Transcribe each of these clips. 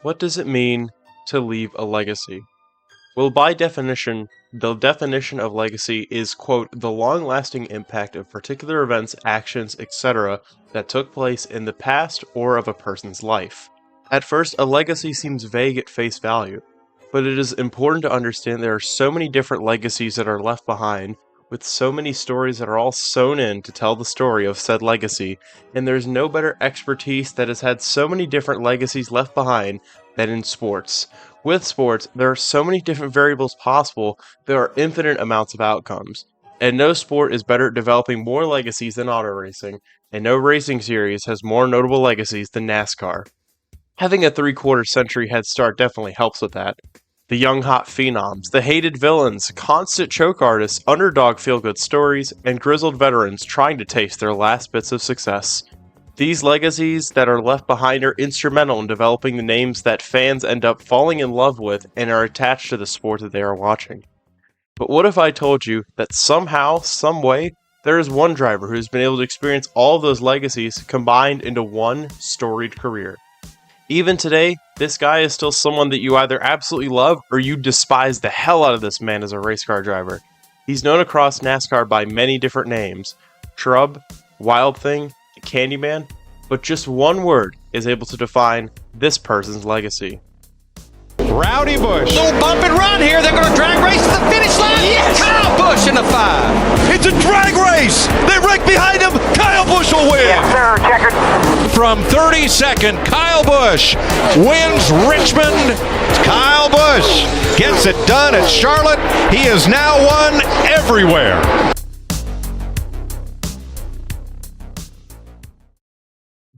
What does it mean to leave a legacy? Well, by definition, the definition of legacy is, quote, the long-lasting impact of particular events, actions, etc. that took place in the past or of a person's life. At first, a legacy seems vague at face value, but it is important to understand there are so many different legacies that are left behind, with so many stories that are all sewn in to tell the story of said legacy, and there's no better expertise that has had so many different legacies left behind than in sports. With sports, there are so many different variables possible, there are infinite amounts of outcomes. And no sport is better at developing more legacies than auto racing, and no racing series has more notable legacies than NASCAR. Having a three-quarter century head start definitely helps with that. The young hot phenoms, the hated villains, constant choke artists, underdog feel-good stories, and grizzled veterans trying to taste their last bits of success. These legacies that are left behind are instrumental in developing the names that fans end up falling in love with and are attached to the sport that they are watching. But what if I told you that somehow, some way, there is one driver who has been able to experience all of those legacies combined into one storied career? Even today, this guy is still someone that you either absolutely love or you despise the hell out of this man as a race car driver. He's known across NASCAR by many different names: Shrub, Wild Thing, Candyman, but just one word is able to define this person's legacy. Rowdy Busch. Little bump and run here. They're going to drag race to the finish line. Yes! Kyle Busch in the 5. It's a drag race. They wreck behind him. Kyle Busch will win. Yes, sir. Checker. From 32nd, Kyle Busch wins Richmond. Kyle Busch gets it done at Charlotte. He has now won everywhere.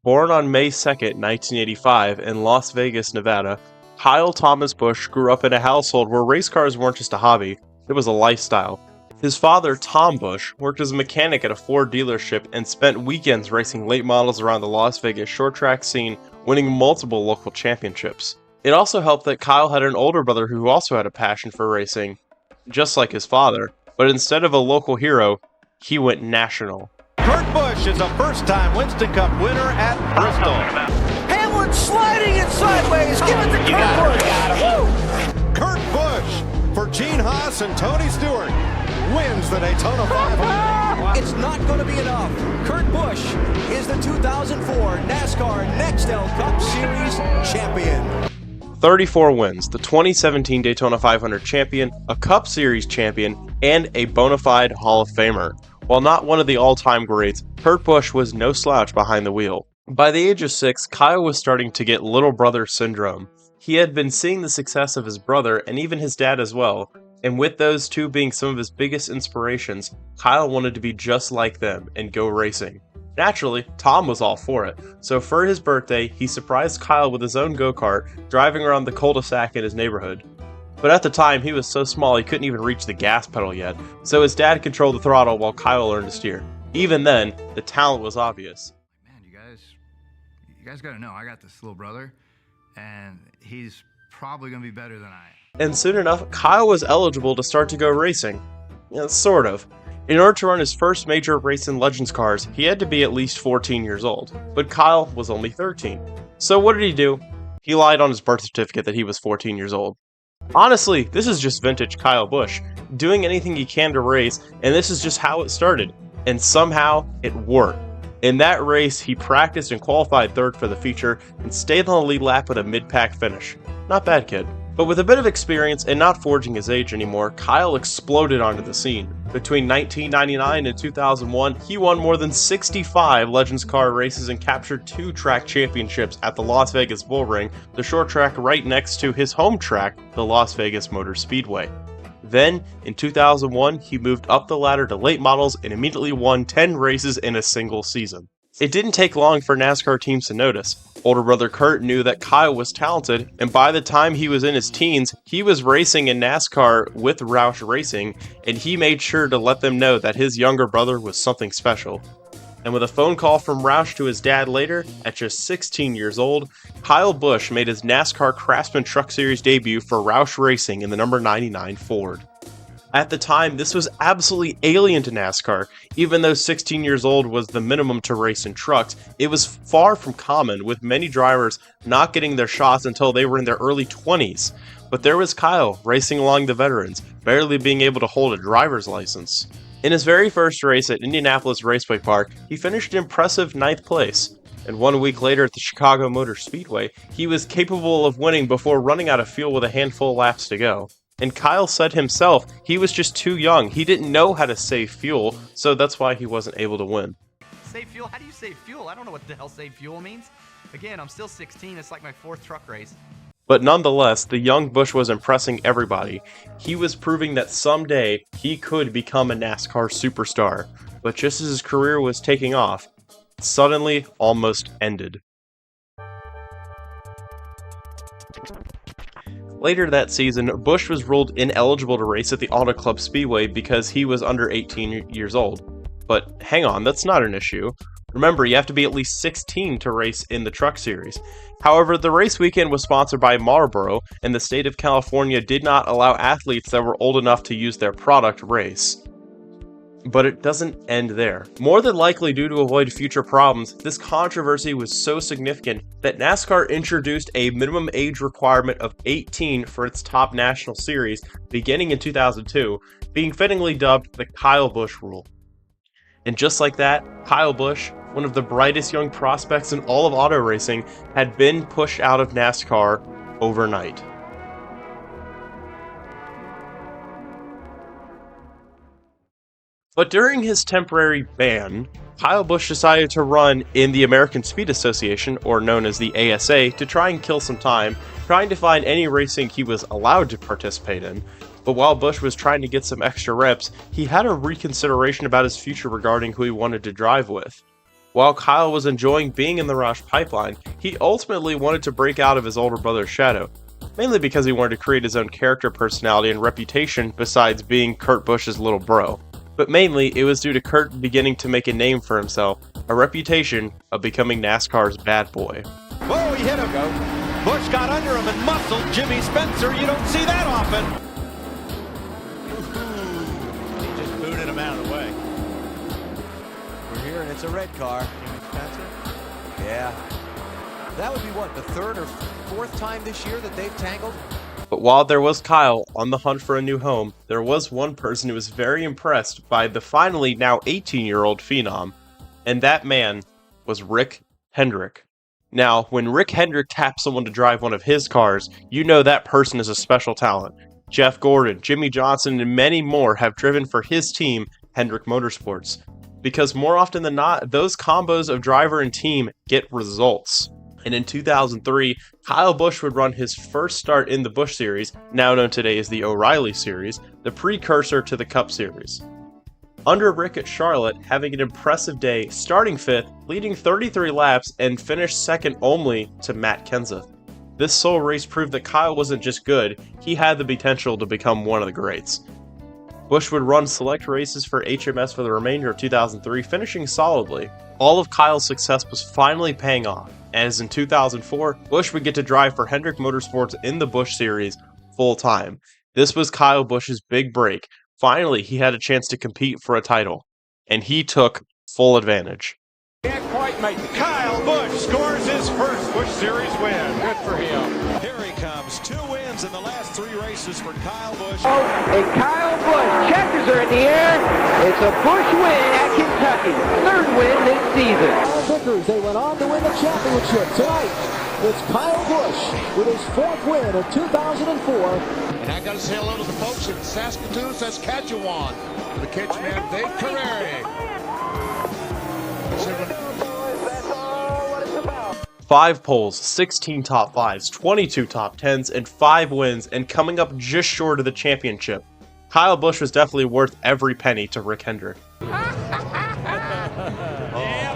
Born on May 2nd, 1985 in Las Vegas, Nevada, Kyle Thomas Busch grew up in a household where race cars weren't just a hobby, it was a lifestyle. His father, Tom Busch, worked as a mechanic at a Ford dealership and spent weekends racing late models around the Las Vegas short track scene, winning multiple local championships. It also helped that Kyle had an older brother who also had a passion for racing, just like his father, but instead of a local hero, he went national. Kurt Busch is a first-time Winston Cup winner at Bristol. Hamlin sliding it sideways. Give it to Kurt Busch. Kurt Busch for Gene Haas and Tony Stewart wins the Daytona 500. It's not going to be enough. Kurt Busch is the 2004 NASCAR Nextel Cup Series champion. 34 wins, the 2017 Daytona 500 champion, a Cup Series champion, and a bona fide Hall of Famer. While not one of the all-time greats, Kurt Busch was no slouch behind the wheel. By the age of 6, Kyle was starting to get little brother syndrome. He had been seeing the success of his brother and even his dad as well, and with those two being some of his biggest inspirations, Kyle wanted to be just like them and go racing. Naturally, Tom was all for it, so for his birthday, he surprised Kyle with his own go-kart, driving around the cul-de-sac in his neighborhood. But at the time, he was so small he couldn't even reach the gas pedal yet, so his dad controlled the throttle while Kyle learned to steer. Even then, the talent was obvious. Man, you guys gotta know, I got this little brother, and he's probably gonna be better than I am. And soon enough, Kyle was eligible to start to go racing. Yeah, sort of. In order to run his first major race in Legends cars, he had to be at least 14 years old, but Kyle was only 13. So what did he do? He lied on his birth certificate that he was 14 years old. Honestly, this is just vintage Kyle Busch, doing anything he can to race, and this is just how it started. And somehow, it worked. In that race, he practiced and qualified third for the feature, and stayed on the lead lap with a mid-pack finish. Not bad, kid. But with a bit of experience and not forging his age anymore, Kyle exploded onto the scene. Between 1999 and 2001, he won more than 65 Legends car races and captured 2 track championships at the Las Vegas Bull Ring, the short track right next to his home track, the Las Vegas Motor Speedway. Then, in 2001, he moved up the ladder to late models and immediately won 10 races in a single season. It didn't take long for NASCAR teams to notice. Older brother Kurt knew that Kyle was talented, and by the time he was in his teens, he was racing in NASCAR with Roush Racing, and he made sure to let them know that his younger brother was something special. And with a phone call from Roush to his dad later, at just 16 years old, Kyle Busch made his NASCAR Craftsman Truck Series debut for Roush Racing in the number 99 Ford. At the time, this was absolutely alien to NASCAR. Even though 16 years old was the minimum to race in trucks, it was far from common, with many drivers not getting their shots until they were in their early 20s. But there was Kyle, racing along the veterans, barely being able to hold a driver's license. In his very first race at Indianapolis Raceway Park, he finished an impressive 9th place. And 1 week later at the Chicago Motor Speedway, he was capable of winning before running out of fuel with a handful of laps to go. And Kyle said himself he was just too young. He didn't know how to save fuel, so that's why he wasn't able to win. Save fuel? How do you save fuel? I don't know what the hell save fuel means. Again, I'm still 16. It's like my 4th truck race. But nonetheless, the young Busch was impressing everybody. He was proving that someday he could become a NASCAR superstar. But just as his career was taking off, it suddenly almost ended. Later that season, Busch was ruled ineligible to race at the Auto Club Speedway because he was under 18 years old. But hang on, that's not an issue. Remember, you have to be at least 16 to race in the Truck Series. However, the race weekend was sponsored by Marlboro, and the state of California did not allow athletes that were old enough to use their product race. But it doesn't end there. More than likely due to avoid future problems, this controversy was so significant that NASCAR introduced a minimum age requirement of 18 for its top national series beginning in 2002, being fittingly dubbed the Kyle Busch rule. And just like that, Kyle Busch, one of the brightest young prospects in all of auto racing, had been pushed out of NASCAR overnight. But during his temporary ban, Kyle Busch decided to run in the American Speed Association, or known as the ASA, to try and kill some time, trying to find any racing he was allowed to participate in. But while Busch was trying to get some extra reps, he had a reconsideration about his future regarding who he wanted to drive with. While Kyle was enjoying being in the Roush pipeline, he ultimately wanted to break out of his older brother's shadow, mainly because he wanted to create his own character, personality, and reputation besides being Kurt Busch's little bro. But mainly, it was due to Kurt beginning to make a name for himself, a reputation of becoming NASCAR's bad boy. Whoa, he hit him. Busch got under him and muscled Jimmy Spencer. You don't see that often. He just booted him out of the way. We're here and it's a red car. Jimmy Spencer? Yeah. That would be what, the 3rd or 4th time this year that they've tangled? But while there was Kyle on the hunt for a new home, there was one person who was very impressed by the finally now 18-year-old phenom, and that man was Rick Hendrick. Now, when Rick Hendrick taps someone to drive one of his cars, you know that person is a special talent. Jeff Gordon, Jimmy Johnson, and many more have driven for his team, Hendrick Motorsports. Because more often than not, those combos of driver and team get results. And in 2003, Kyle Busch would run his first start in the Busch Series, now known today as the O'Reilly Series, the precursor to the Cup Series. Under Rick at Charlotte, having an impressive day, starting 5th, leading 33 laps, and finished 2nd only to Matt Kenseth. This sole race proved that Kyle wasn't just good, he had the potential to become one of the greats. Busch would run select races for HMS for the remainder of 2003, finishing solidly. All of Kyle's success was finally paying off, as in 2004, Busch would get to drive for Hendrick Motorsports in the Busch Series full time. This was Kyle Busch's big break. Finally, he had a chance to compete for a title, and he took full advantage. Can't quite make it. Kyle Busch scores his first Busch Series win. Good for him. Here he comes. 2 wins in the last 3 races for Kyle Busch. And Kyle Busch, checkers are in the air. It's a Busch win at Kentucky. 3rd win this season. Vickers, they went on to win the championship. Tonight, it's Kyle Busch with his 4th win of 2004. And I got to say hello to the folks in Saskatoon, Saskatchewan. To the catch man, Dave Carreri. 5 poles, 16 top 5s, 22 top 10s, and 5 wins, and coming up just short of the championship. Kyle Busch was definitely worth every penny to Rick Hendrick. Yeah,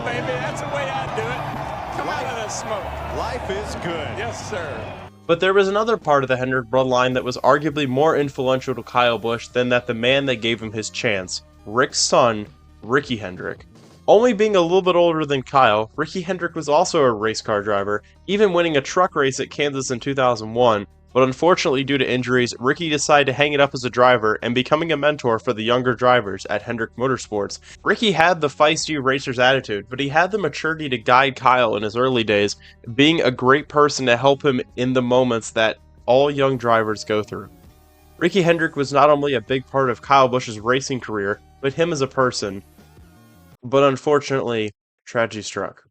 baby, that's the way I do it. Come out of the smoke. Life is good. Yes, sir. But there was another part of the Hendrick bloodline that was arguably more influential to Kyle Busch than that the man that gave him his chance, Rick's son, Ricky Hendrick. Only being a little bit older than Kyle, Ricky Hendrick was also a race car driver, even winning a truck race at Kansas in 2001, But unfortunately, due to injuries, Ricky decided to hang it up as a driver and becoming a mentor for the younger drivers at Hendrick Motorsports. Ricky had the feisty racer's attitude, but he had the maturity to guide Kyle in his early days, being a great person to help him in the moments that all young drivers go through. Ricky Hendrick was not only a big part of Kyle Busch's racing career, but him as a person. But unfortunately, tragedy struck.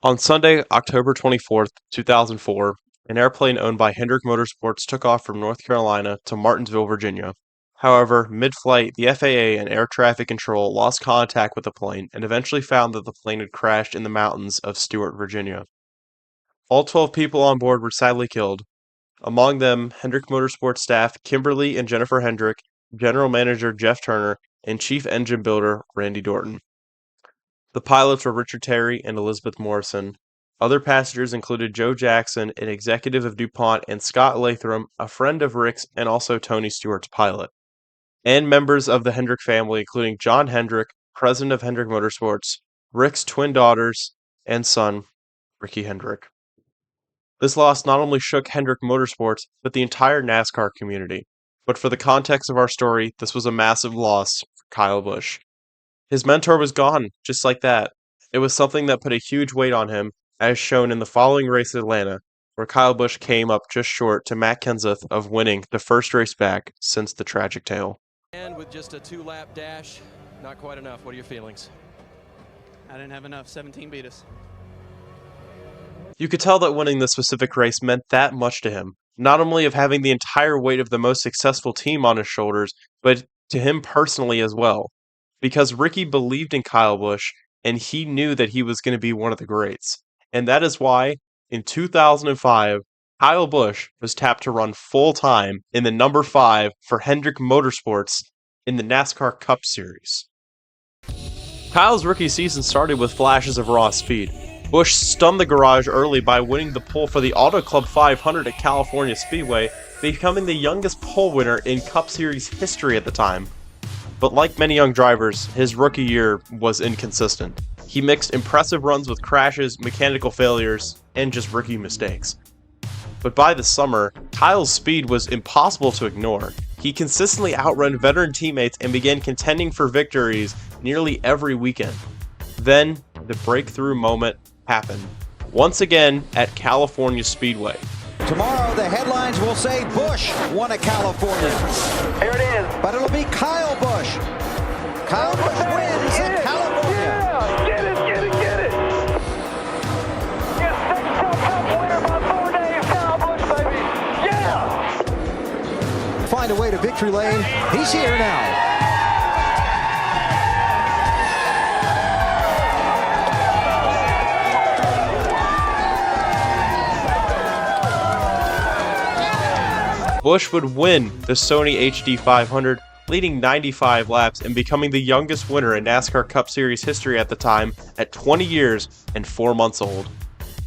On Sunday, October 24th, 2004, an airplane owned by Hendrick Motorsports took off from North Carolina to Martinsville, Virginia. However, mid-flight, the FAA and Air Traffic Control lost contact with the plane and eventually found that the plane had crashed in the mountains of Stuart, Virginia. All 12 people on board were sadly killed. Among them, Hendrick Motorsports staff Kimberly and Jennifer Hendrick, General Manager Jeff Turner, and Chief Engine Builder Randy Dorton. The pilots were Richard Terry and Elizabeth Morrison. Other passengers included Joe Jackson, an executive of DuPont, and Scott Latham, a friend of Rick's and also Tony Stewart's pilot. And members of the Hendrick family, including John Hendrick, president of Hendrick Motorsports, Rick's twin daughters, and son, Ricky Hendrick. This loss not only shook Hendrick Motorsports, but the entire NASCAR community. But for the context of our story, this was a massive loss for Kyle Busch. His mentor was gone, just like that. It was something that put a huge weight on him, as shown in the following race at Atlanta, where Kyle Busch came up just short to Matt Kenseth of winning the first race back since the tragic tale. And with just a 2-lap dash, not quite enough. What are your feelings? I didn't have enough. 17 beat us. You could tell that winning this specific race meant that much to him, not only of having the entire weight of the most successful team on his shoulders, but to him personally as well. Because Ricky believed in Kyle Busch, and he knew that he was going to be one of the greats. And that is why, in 2005, Kyle Busch was tapped to run full-time in the number 5 for Hendrick Motorsports in the NASCAR Cup Series. Kyle's rookie season started with flashes of raw speed. Busch stunned the garage early by winning the pole for the Auto Club 500 at California Speedway, becoming the youngest pole winner in Cup Series history at the time. But like many young drivers, his rookie year was inconsistent. He mixed impressive runs with crashes, mechanical failures, and just rookie mistakes. But by the summer, Kyle's speed was impossible to ignore. He consistently outrun veteran teammates and began contending for victories nearly every weekend. Then, the breakthrough moment happened, once again at California Speedway. Tomorrow, the headlines will say Busch won at California. Here it is. But it'll be Kyle Busch. Kyle Busch wins at California. Yeah, get it, get it, get it. Yes, six-time Cup winner by 4 days, Kyle Busch, baby. Yeah. Find a way to victory lane. He's here now. Busch would win the Sony HD 500, leading 95 laps and becoming the youngest winner in NASCAR Cup Series history at the time at 20 years and 4 months old.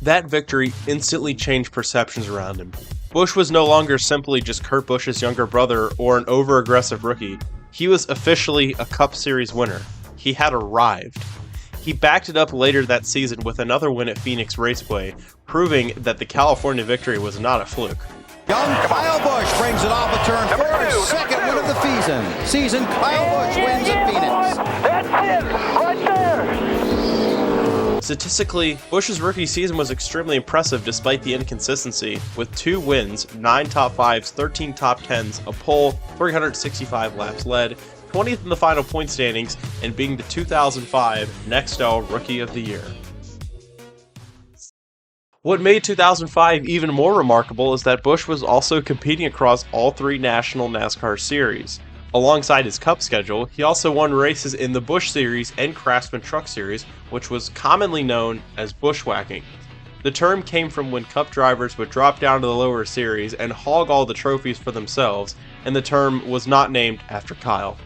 That victory instantly changed perceptions around him. Busch was no longer simply just Kurt Busch's younger brother or an over-aggressive rookie. He was officially a Cup Series winner. He had arrived. He backed it up later that season with another win at Phoenix Raceway, proving that the California victory was not a fluke. Young Kyle Busch brings it off a turn for his second win of the season. Kyle Busch wins at Phoenix. That's it, right there. Statistically, Busch's rookie season was extremely impressive despite the inconsistency, with 2 wins, 9 top 5s, 13 top 10s, a pole, 365 laps led, 20th in the final point standings, and being the 2005 Nextel Rookie of the Year. What made 2005 even more remarkable is that Busch was also competing across all 3 national NASCAR series. Alongside his Cup schedule, he also won races in the Busch Series and Craftsman Truck Series, which was commonly known as bushwhacking. The term came from when Cup drivers would drop down to the lower series and hog all the trophies for themselves, and the term was not named after Kyle.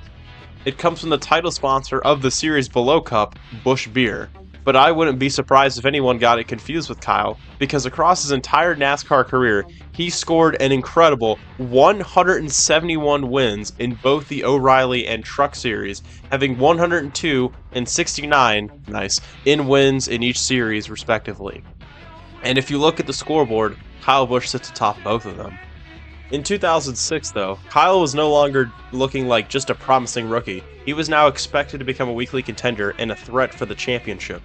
It comes from the title sponsor of the series below Cup, Busch Beer. But I wouldn't be surprised if anyone got it confused with Kyle, because across his entire NASCAR career, he scored an incredible 171 wins in both the O'Reilly and Truck Series, having 102 and 69 in wins in each series respectively. And if you look at the scoreboard, Kyle Busch sits atop both of them. In 2006, though, Kyle was no longer looking like just a promising rookie. He was now expected to become a weekly contender and a threat for the championship.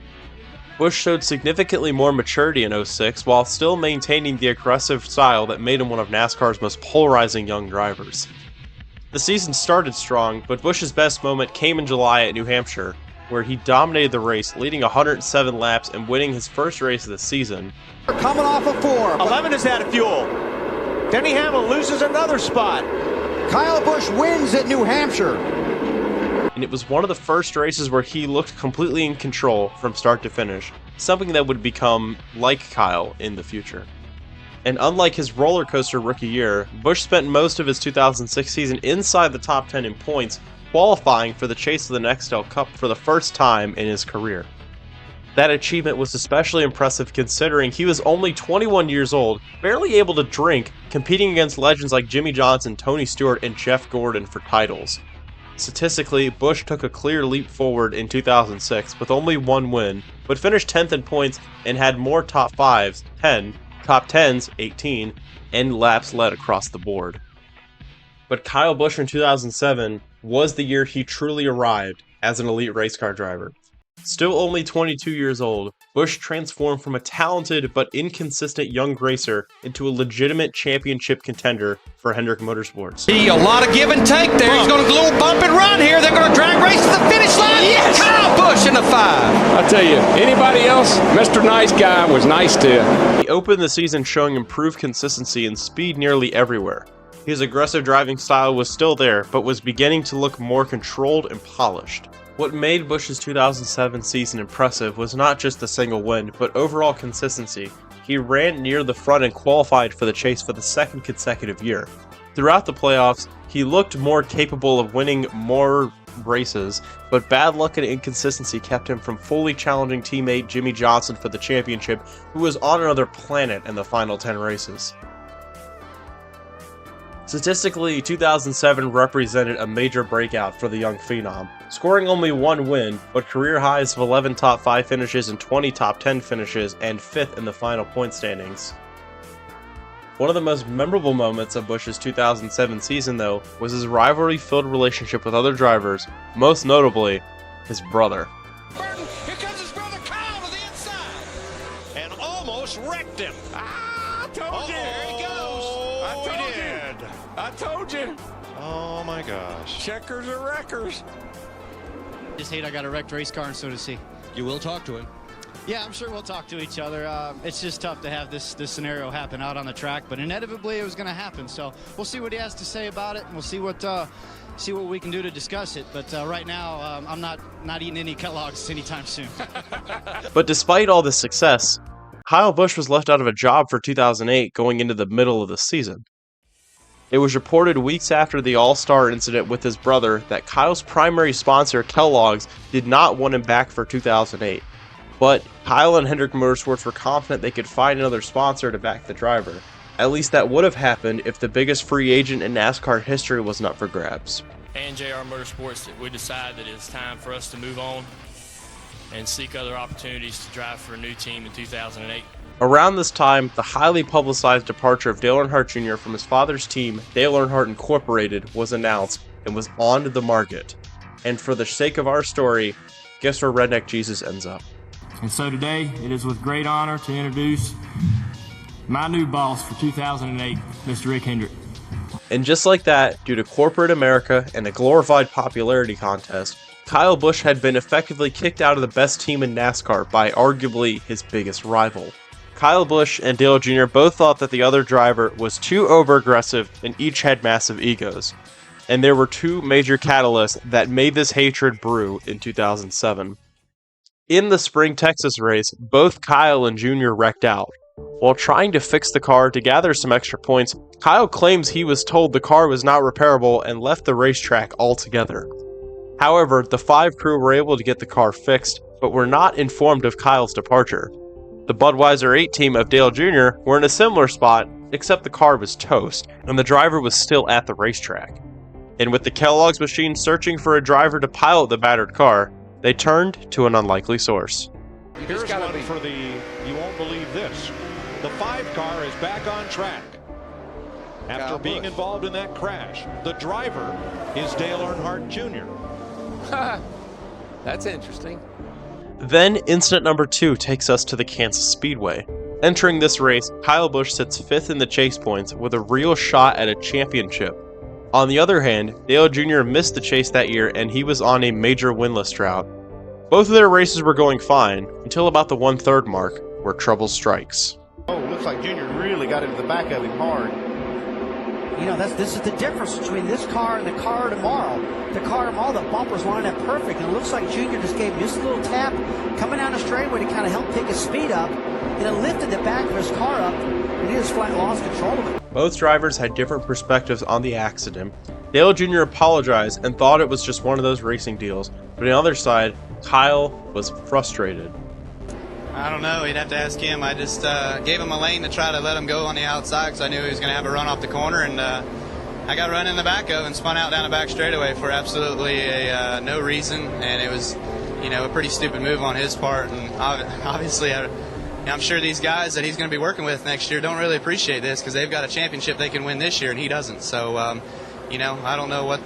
Busch showed significantly more maturity in 06 while still maintaining the aggressive style that made him one of NASCAR's most polarizing young drivers. The season started strong, but Busch's best moment came in July at New Hampshire, where he dominated the race, leading 107 laps and winning his first race of the season. Coming off of 4. 11 is out of fuel. Denny Hamlin loses another spot. Kyle Busch wins at New Hampshire. And it was one of the first races where he looked completely in control from start to finish, something that would become like Kyle in the future. And unlike his roller coaster rookie year, Busch spent most of his 2006 season inside the top 10 in points, qualifying for the chase of the Nextel Cup for the first time in his career. That achievement was especially impressive considering he was only 21 years old, barely able to drink, competing against legends like Jimmy Johnson, Tony Stewart, and Jeff Gordon for titles. Statistically, Busch took a clear leap forward in 2006 with only one win, but finished 10th in points and had more top 5s, 10, top 10s, 18, and laps led across the board. But Kyle Busch in 2007 was the year he truly arrived as an elite race car driver. Still only 22 years old, Busch transformed from a talented but inconsistent young racer into a legitimate championship contender for Hendrick Motorsports. A lot of give and take there. He's going to little bump and run here. They're going to drag race to the finish line. Yes! Kyle Busch in the 5. I'll tell you, anybody else, Mr. Nice Guy was nice to you. He opened the season showing improved consistency and speed nearly everywhere. His aggressive driving style was still there, but was beginning to look more controlled and polished. What made Busch's 2007 season impressive was not just the single win, but overall consistency. He ran near the front and qualified for the chase for the second consecutive year. Throughout the playoffs, he looked more capable of winning more races, but bad luck and inconsistency kept him from fully challenging teammate Jimmy Johnson for the championship, who was on another planet in the final 10 races. Statistically, 2007 represented a major breakout for the young phenom, scoring only one win, but career highs of 11 top 5 finishes and 20 top 10 finishes, and 5th in the final point standings. One of the most memorable moments of Busch's 2007 season, though, was his rivalry-filled relationship with other drivers, most notably, his brother. Here comes his brother Kyle to the inside. And almost wrecked him. I told you. There he goes. I told you. Oh my gosh. Checkers are wreckers. Just hate I got a wrecked race car, and so does he. You will talk to him. Yeah, I'm sure we'll talk to each other. It's just tough to have this scenario happen out on the track, but inevitably it was going to happen. So we'll see what he has to say about it, and we'll see what we can do to discuss it. But right now, I'm not eating any Kellogg's anytime soon. But despite all this success, Kyle Busch was left out of a job for 2008 going into the middle of the season. It was reported weeks after the All-Star incident with his brother that Kyle's primary sponsor, Kellogg's, did not want him back for 2008. But Kyle and Hendrick Motorsports were confident they could find another sponsor to back the driver. At least that would have happened if the biggest free agent in NASCAR history wasn't up for grabs. And JR Motorsports, we decided that it's time for us to move on and seek other opportunities to drive for a new team in 2008. Around this time, the highly publicized departure of Dale Earnhardt Jr. from his father's team, Dale Earnhardt Incorporated, was announced and was on the market. And for the sake of our story, guess where Redneck Jesus ends up? And so today, it is with great honor to introduce my new boss for 2008, Mr. Rick Hendrick. And just like that, due to corporate America and a glorified popularity contest, Kyle Busch had been effectively kicked out of the best team in NASCAR by arguably his biggest rival. Kyle Busch and Dale Jr. both thought that the other driver was too over-aggressive and each had massive egos. And there were two major catalysts that made this hatred brew in 2007. In the spring Texas race, both Kyle and Jr. wrecked out. While trying to fix the car to gather some extra points, Kyle claims he was told the car was not repairable and left the racetrack altogether. However, the 5 crew were able to get the car fixed, but were not informed of Kyle's departure. The Budweiser 8 team of Dale Jr. were in a similar spot, except the car was toast, and the driver was still at the racetrack. And with the Kellogg's machine searching for a driver to pilot the battered car, they turned to an unlikely source. Here's one for the, you won't believe this. The 5 car is back on track. after being involved in that crash. The driver is Dale Earnhardt Jr. That's interesting. Then incident number 2 takes us to the Kansas Speedway. Entering this race, Kyle Busch sits 5th in the chase points with a real shot at a championship. On the other hand, Dale Jr. missed the chase that year and he was on a major winless drought. Both of their races were going fine until about the 1/3 mark, where trouble strikes. Oh, looks like Junior really got into the back of him hard. You know, this is the difference between this car and the car tomorrow. The car tomorrow, the bumpers lined up perfect, and it looks like Junior just gave him just a little tap coming down the straightaway to kind of help pick his speed up, and it lifted the back of his car up, and he just flat lost control of it. Both drivers had different perspectives on the accident. Dale Jr. apologized and thought it was just one of those racing deals, but on the other side, Kyle was frustrated. I don't know. You'd have to ask him. I just gave him a lane to try to let him go on the outside because I knew he was going to have a run off the corner, and I got run in the back of and spun out down the back straightaway for absolutely no reason, and it was, you know, a pretty stupid move on his part. And obviously, I'm sure these guys that he's going to be working with next year don't really appreciate this because they've got a championship they can win this year, and he doesn't. So, you know, I don't know what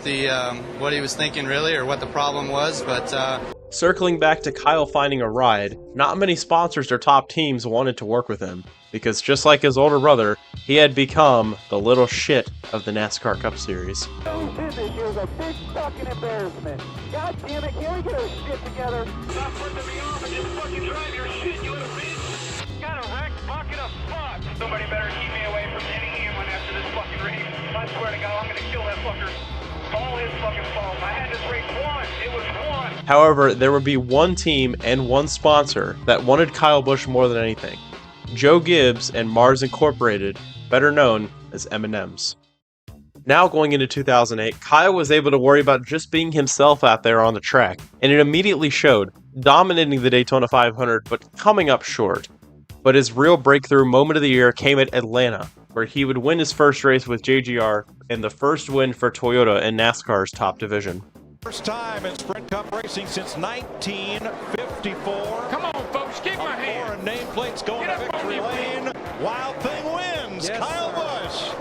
what he was thinking really or what the problem was, but. Circling back to Kyle finding a ride, not many sponsors or top teams wanted to work with him, because just like his older brother, he had become the little shit of the NASCAR Cup Series. This year's a big fucking embarrassment. God damn it, can we get our shit together? Stop flipping me off and just fucking drive your shit, you little bitch. Got a wrecked bucket of fuck. Somebody better keep me away from any anyone after this fucking race. I swear to God, I'm gonna kill that fucker. All his fucking fault. I had this race won. It was won. However, there would be one team and one sponsor that wanted Kyle Busch more than anything. Joe Gibbs and Mars Incorporated, better known as M&M's. Now going into 2008, Kyle was able to worry about just being himself out there on the track, and it immediately showed, dominating the Daytona 500 but coming up short. But his real breakthrough moment of the year came at Atlanta, where he would win his first race with JGR and the first win for Toyota in NASCAR's top division. First time in Sprint Cup racing since 1954. Come on, folks, give my hand. Foreign nameplates going to victory lane. Wild Thing wins. Yes, Kyle Busch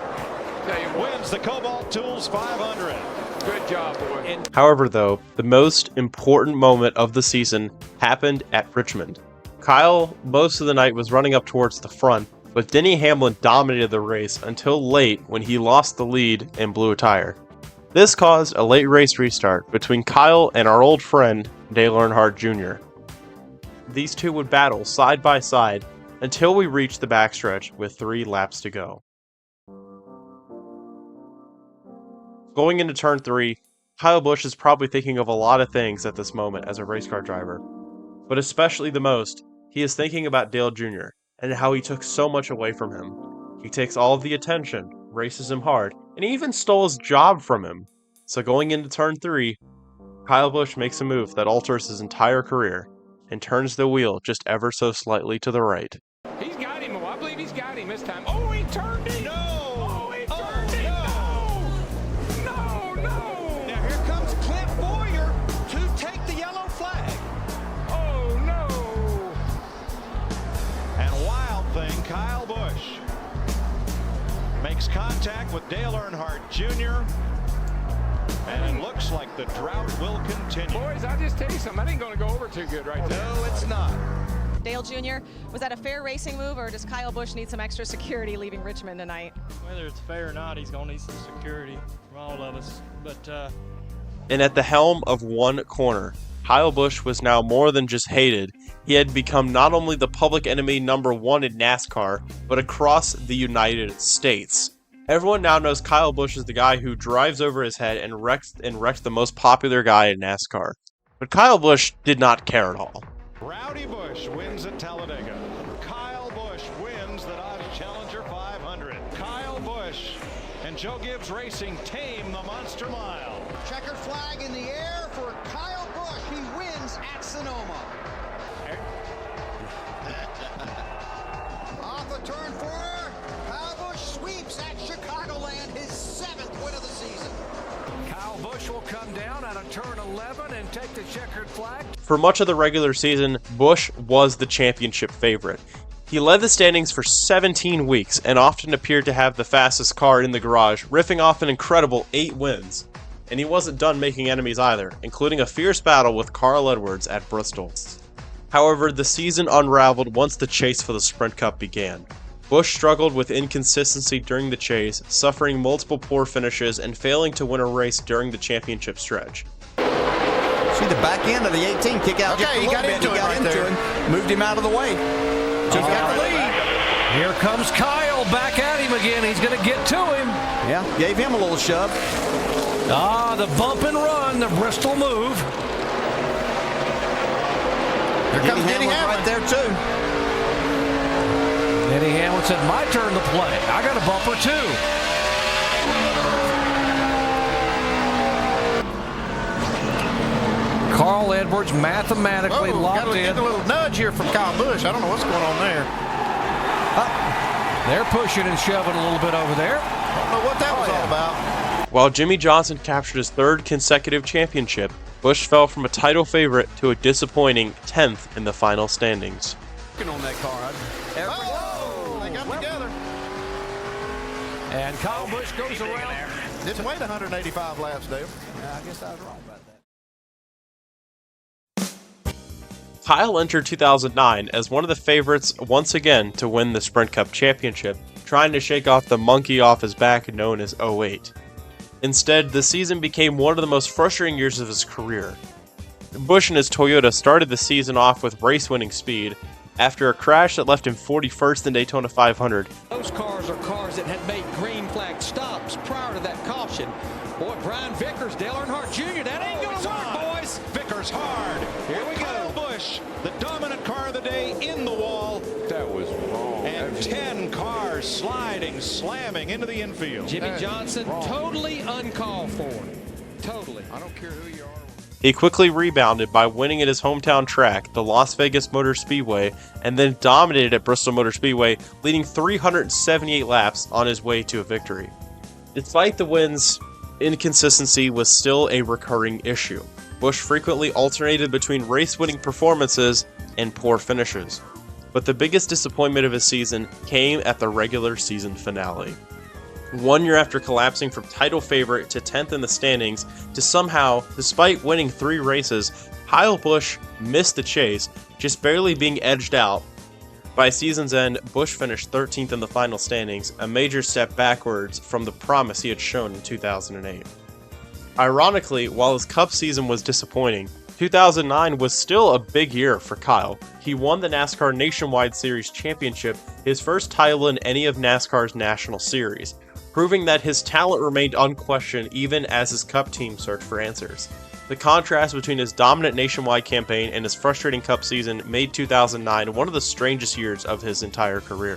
wins the Cobalt Tools 500. Good job, boy. However, though, the most important moment of the season happened at Richmond. Kyle, most of the night, was running up towards the front, but Denny Hamlin dominated the race until late when he lost the lead and blew a tire. This caused a late race restart between Kyle and our old friend Dale Earnhardt Jr. These two would battle side by side until we reached the backstretch with 3 laps to go. Going into turn 3, Kyle Busch is probably thinking of a lot of things at this moment as a race car driver, but especially the most, he is thinking about Dale Jr. and how he took so much away from him. He takes all of the attention, races him hard, and he even stole his job from him. So going into turn 3, Kyle Busch makes a move that alters his entire career and turns the wheel just ever so slightly to the right. He's got him. I believe he's got him this time. Oh, he turned him. No! Oh, he turned him. No! No! Now here comes Clint Boyer to take the yellow flag. Oh, no! And Wild Thing, Kyle Busch, makes contact with Dale Earnhardt Jr. And it looks like the drought will continue. Boys, I'll just tell you something. That ain't going to go over too good right there. No, it's not. Dale Jr., was that a fair racing move, or does Kyle Busch need some extra security leaving Richmond tonight? Whether it's fair or not, he's going to need some security from all of us. But And at the helm of one corner, Kyle Busch was now more than just hated. He had become not only the public enemy #1 in NASCAR, but across the United States. Everyone now knows Kyle Busch is the guy who drives over his head and wrecked the most popular guy in NASCAR. But Kyle Busch did not care at all. Rowdy Busch wins at Talladega. Kyle Busch wins the Dodge Challenger 500. Kyle Busch and Joe Gibbs Racing tame the Monster Mile. Checkered flag in the air for Kyle Busch. He wins at Sonoma. Off of turn 4, Kyle Busch sweeps at Chicagoland, his 7th win of the season. Kyle Busch will come down out of turn 11 and take the checkered flag. For much of the regular season, Busch was the championship favorite. He led the standings for 17 weeks and often appeared to have the fastest car in the garage, riffing off an incredible 8 wins. And he wasn't done making enemies either, including a fierce battle with Carl Edwards at Bristol. However, the season unraveled once the chase for the Sprint Cup began. Busch struggled with inconsistency during the chase, suffering multiple poor finishes and failing to win a race during the championship stretch. See the back end of the 18 kick out. Okay, he got into him, moved him out of the way. He's got the lead. Here comes Kyle back at him again. He's going to get to him. Yeah, gave him a little shove. Ah, the bump and run, the Bristol move. Here comes Denny Hamlin right there too. Denny Hamlin said, my turn to play. I got a bumper too. Carl Edwards mathematically locked in. Get a little nudge here from Kyle Busch. I don't know what's going on there. They're pushing and shoving a little bit over there. I don't know what that was all about. While Jimmie Johnson captured his 3rd consecutive championship, Busch fell from a title favorite to a disappointing 10th in the final standings. On that car. They got together. And Kyle Busch goes around. Didn't wait 185 laps, Dave. I guess I was wrong about that. Kyle entered 2009 as one of the favorites once again to win the Sprint Cup Championship, trying to shake off the monkey off his back known as 08. Instead, the season became one of the most frustrating years of his career. Busch and his Toyota started the season off with race-winning speed, after a crash that left him 41st in Daytona 500. Those cars are cars that had made green flag stops prior to that caution. Boy, Brian Vickers, Dale Earnhardt Jr., that ain't going to work, boys. Vickers hard. Here we Kyle go. Busch, the dominant car of the day, in the wall. That was wrong. And 10 cars sliding, slamming into the infield. Jimmie Johnson, totally uncalled for. Totally. I don't care who you are. He quickly rebounded by winning at his hometown track, the Las Vegas Motor Speedway, and then dominated at Bristol Motor Speedway, leading 378 laps on his way to a victory. Despite the wins, inconsistency was still a recurring issue. Busch frequently alternated between race-winning performances and poor finishes. But the biggest disappointment of his season came at the regular season finale. 1 year after collapsing from title favorite to 10th in the standings, to somehow, despite winning 3 races, Kyle Busch missed the chase, just barely being edged out. By season's end, Busch finished 13th in the final standings, a major step backwards from the promise he had shown in 2008. Ironically, while his Cup season was disappointing, 2009 was still a big year for Kyle. He won the NASCAR Nationwide Series Championship, his first title in any of NASCAR's national series, proving that his talent remained unquestioned even as his Cup team searched for answers. The contrast between his dominant nationwide campaign and his frustrating Cup season made 2009 one of the strangest years of his entire career.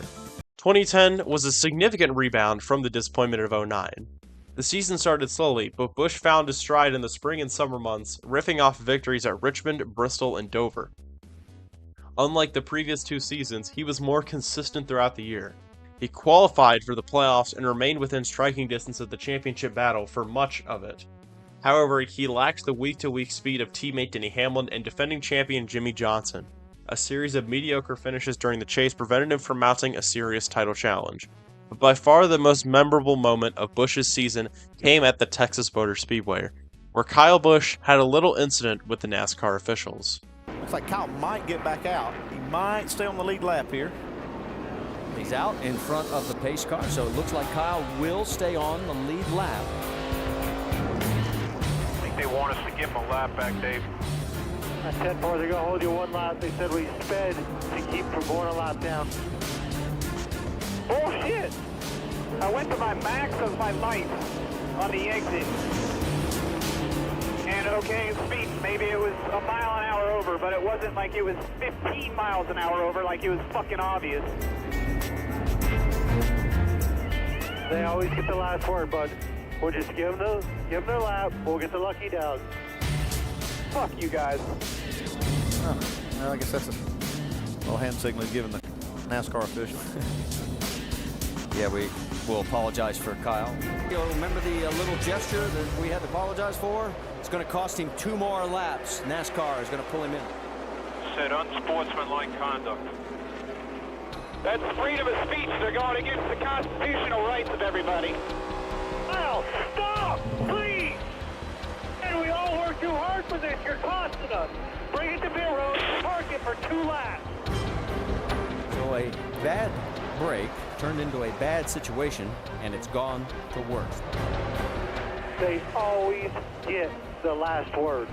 2010 was a significant rebound from the disappointment of 2009. The season started slowly, but Busch found his stride in the spring and summer months, riffing off victories at Richmond, Bristol, and Dover. Unlike the previous 2 seasons, he was more consistent throughout the year. He qualified for the playoffs and remained within striking distance of the championship battle for much of it. However, he lacked the week-to-week speed of teammate Denny Hamlin and defending champion Jimmie Johnson. A series of mediocre finishes during the chase prevented him from mounting a serious title challenge. But by far the most memorable moment of Busch's season came at the Texas Motor Speedway, where Kyle Busch had a little incident with the NASCAR officials. Looks like Kyle might get back out. He might stay on the lead lap here. He's out in front of the pace car, so it looks like Kyle will stay on the lead lap. I think they want us to give him a lap back, Dave. I said, boys, they're going to hold you 1 lap. They said we sped to keep from going a lap down. Bullshit! I went to my max of my lights on the exit. And okay, speed, maybe it was a mile an hour over, but it wasn't like it was 15 miles an hour over, like it was fucking obvious. They always get the last word, bud. We'll just give them their lap. We'll get the lucky dog. Fuck you guys. Oh, well, I guess that's a little hand signal given the NASCAR official. Yeah, we will apologize for Kyle. You'll remember the little gesture that we had to apologize for? It's going to cost him 2 more laps. NASCAR is going to pull him in. Said unsportsmanlike conduct. That's freedom of speech. They're going against the constitutional rights of everybody. Kyle, stop, please! And we all work too hard for this. You're costing us. Bring it to Bill Road. Park it for 2 laps. So a bad break turned into a bad situation, and it's gone to worse. They always get the last word.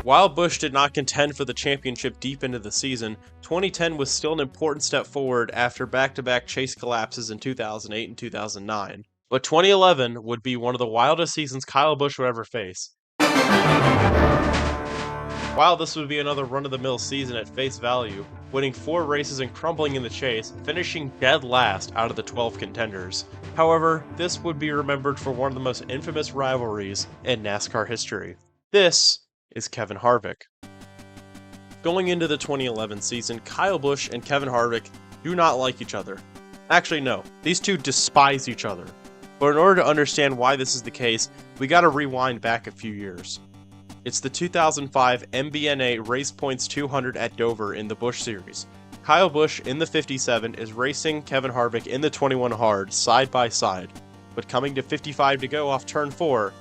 While Busch did not contend for the championship deep into the season, 2010 was still an important step forward after back-to-back chase collapses in 2008 and 2009. But 2011 would be one of the wildest seasons Kyle Busch would ever face. While this would be another run-of-the-mill season at face value, winning 4 races and crumbling in the chase, finishing dead last out of the 12 contenders. However, this would be remembered for one of the most infamous rivalries in NASCAR history. This is Kevin Harvick. Going into the 2011 season, Kyle Busch and Kevin Harvick do not like each other. Actually, no, these two despise each other. But in order to understand why this is the case, we gotta rewind back a few years. It's the 2005 MBNA Race Points 200 at Dover in the Busch Series. Kyle Busch in the 57 is racing Kevin Harvick in the 21 hard side by side, but coming to 55 to go off turn 4,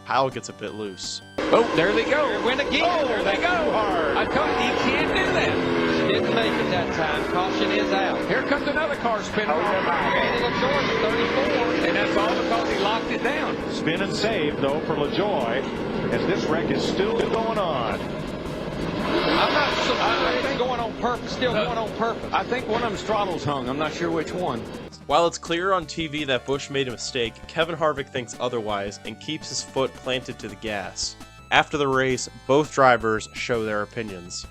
Kyle gets a bit loose. Oh, there they go. Win again. Oh, there they go. I thought you can't do that. Didn't make it that time. Caution is out. Here comes another car spinning. Randy LaJoy at 34. And that's all because he locked it down. Spin and save, though, for LaJoy, as this wreck is still going on. I'm not so I think going on purpose. Still going on purpose. I think one of them's throttle's hung. I'm not sure which one. While it's clear on TV that Busch made a mistake, Kevin Harvick thinks otherwise and keeps his foot planted to the gas. After the race, both drivers show their opinions.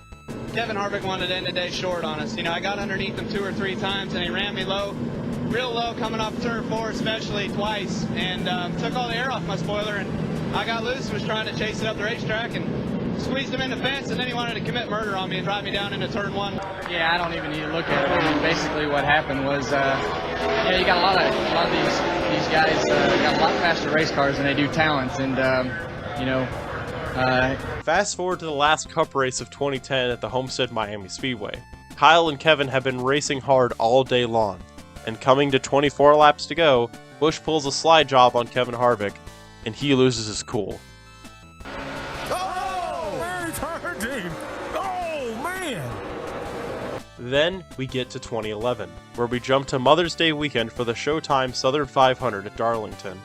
Kevin Harvick wanted to end the day short on us. You know, I got underneath him 2 or 3 times, and he ran me low, real low, coming off turn 4 especially twice, and took all the air off my spoiler, and I got loose and was trying to chase it up the racetrack and squeezed him in the fence, and then he wanted to commit murder on me and drive me down into turn 1. Yeah, I don't even need to look at it. I mean, basically what happened was, yeah, you got a lot of these guys got a lot faster race cars than they do talents, and you know. Fast forward to the last Cup race of 2010 at the Homestead Miami Speedway. Kyle and Kevin have been racing hard all day long, and coming to 24 laps to go, Busch pulls a slide job on Kevin Harvick, and he loses his cool. Then we get to 2011, where we jump to Mother's Day weekend for the Showtime Southern 500 at Darlington.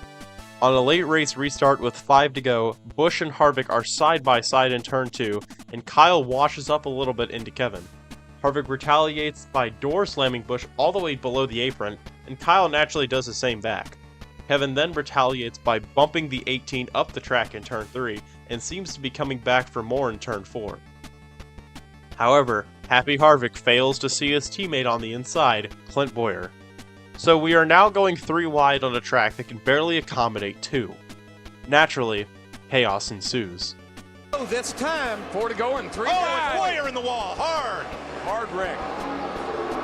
On a late race restart with 5 to go, Busch and Harvick are side by side in turn 2, and Kyle washes up a little bit into Kevin. Harvick retaliates by door slamming Busch all the way below the apron, and Kyle naturally does the same back. Kevin then retaliates by bumping the 18 up the track in turn 3, and seems to be coming back for more in turn 4. However, Happy Harvick fails to see his teammate on the inside, Clint Bowyer. So we are now going 3 wide on a track that can barely accommodate 2. Naturally, chaos ensues. Oh, that's time. 4 to go and 3 Oh, wide. it's Bowyer in the wall. Hard wreck.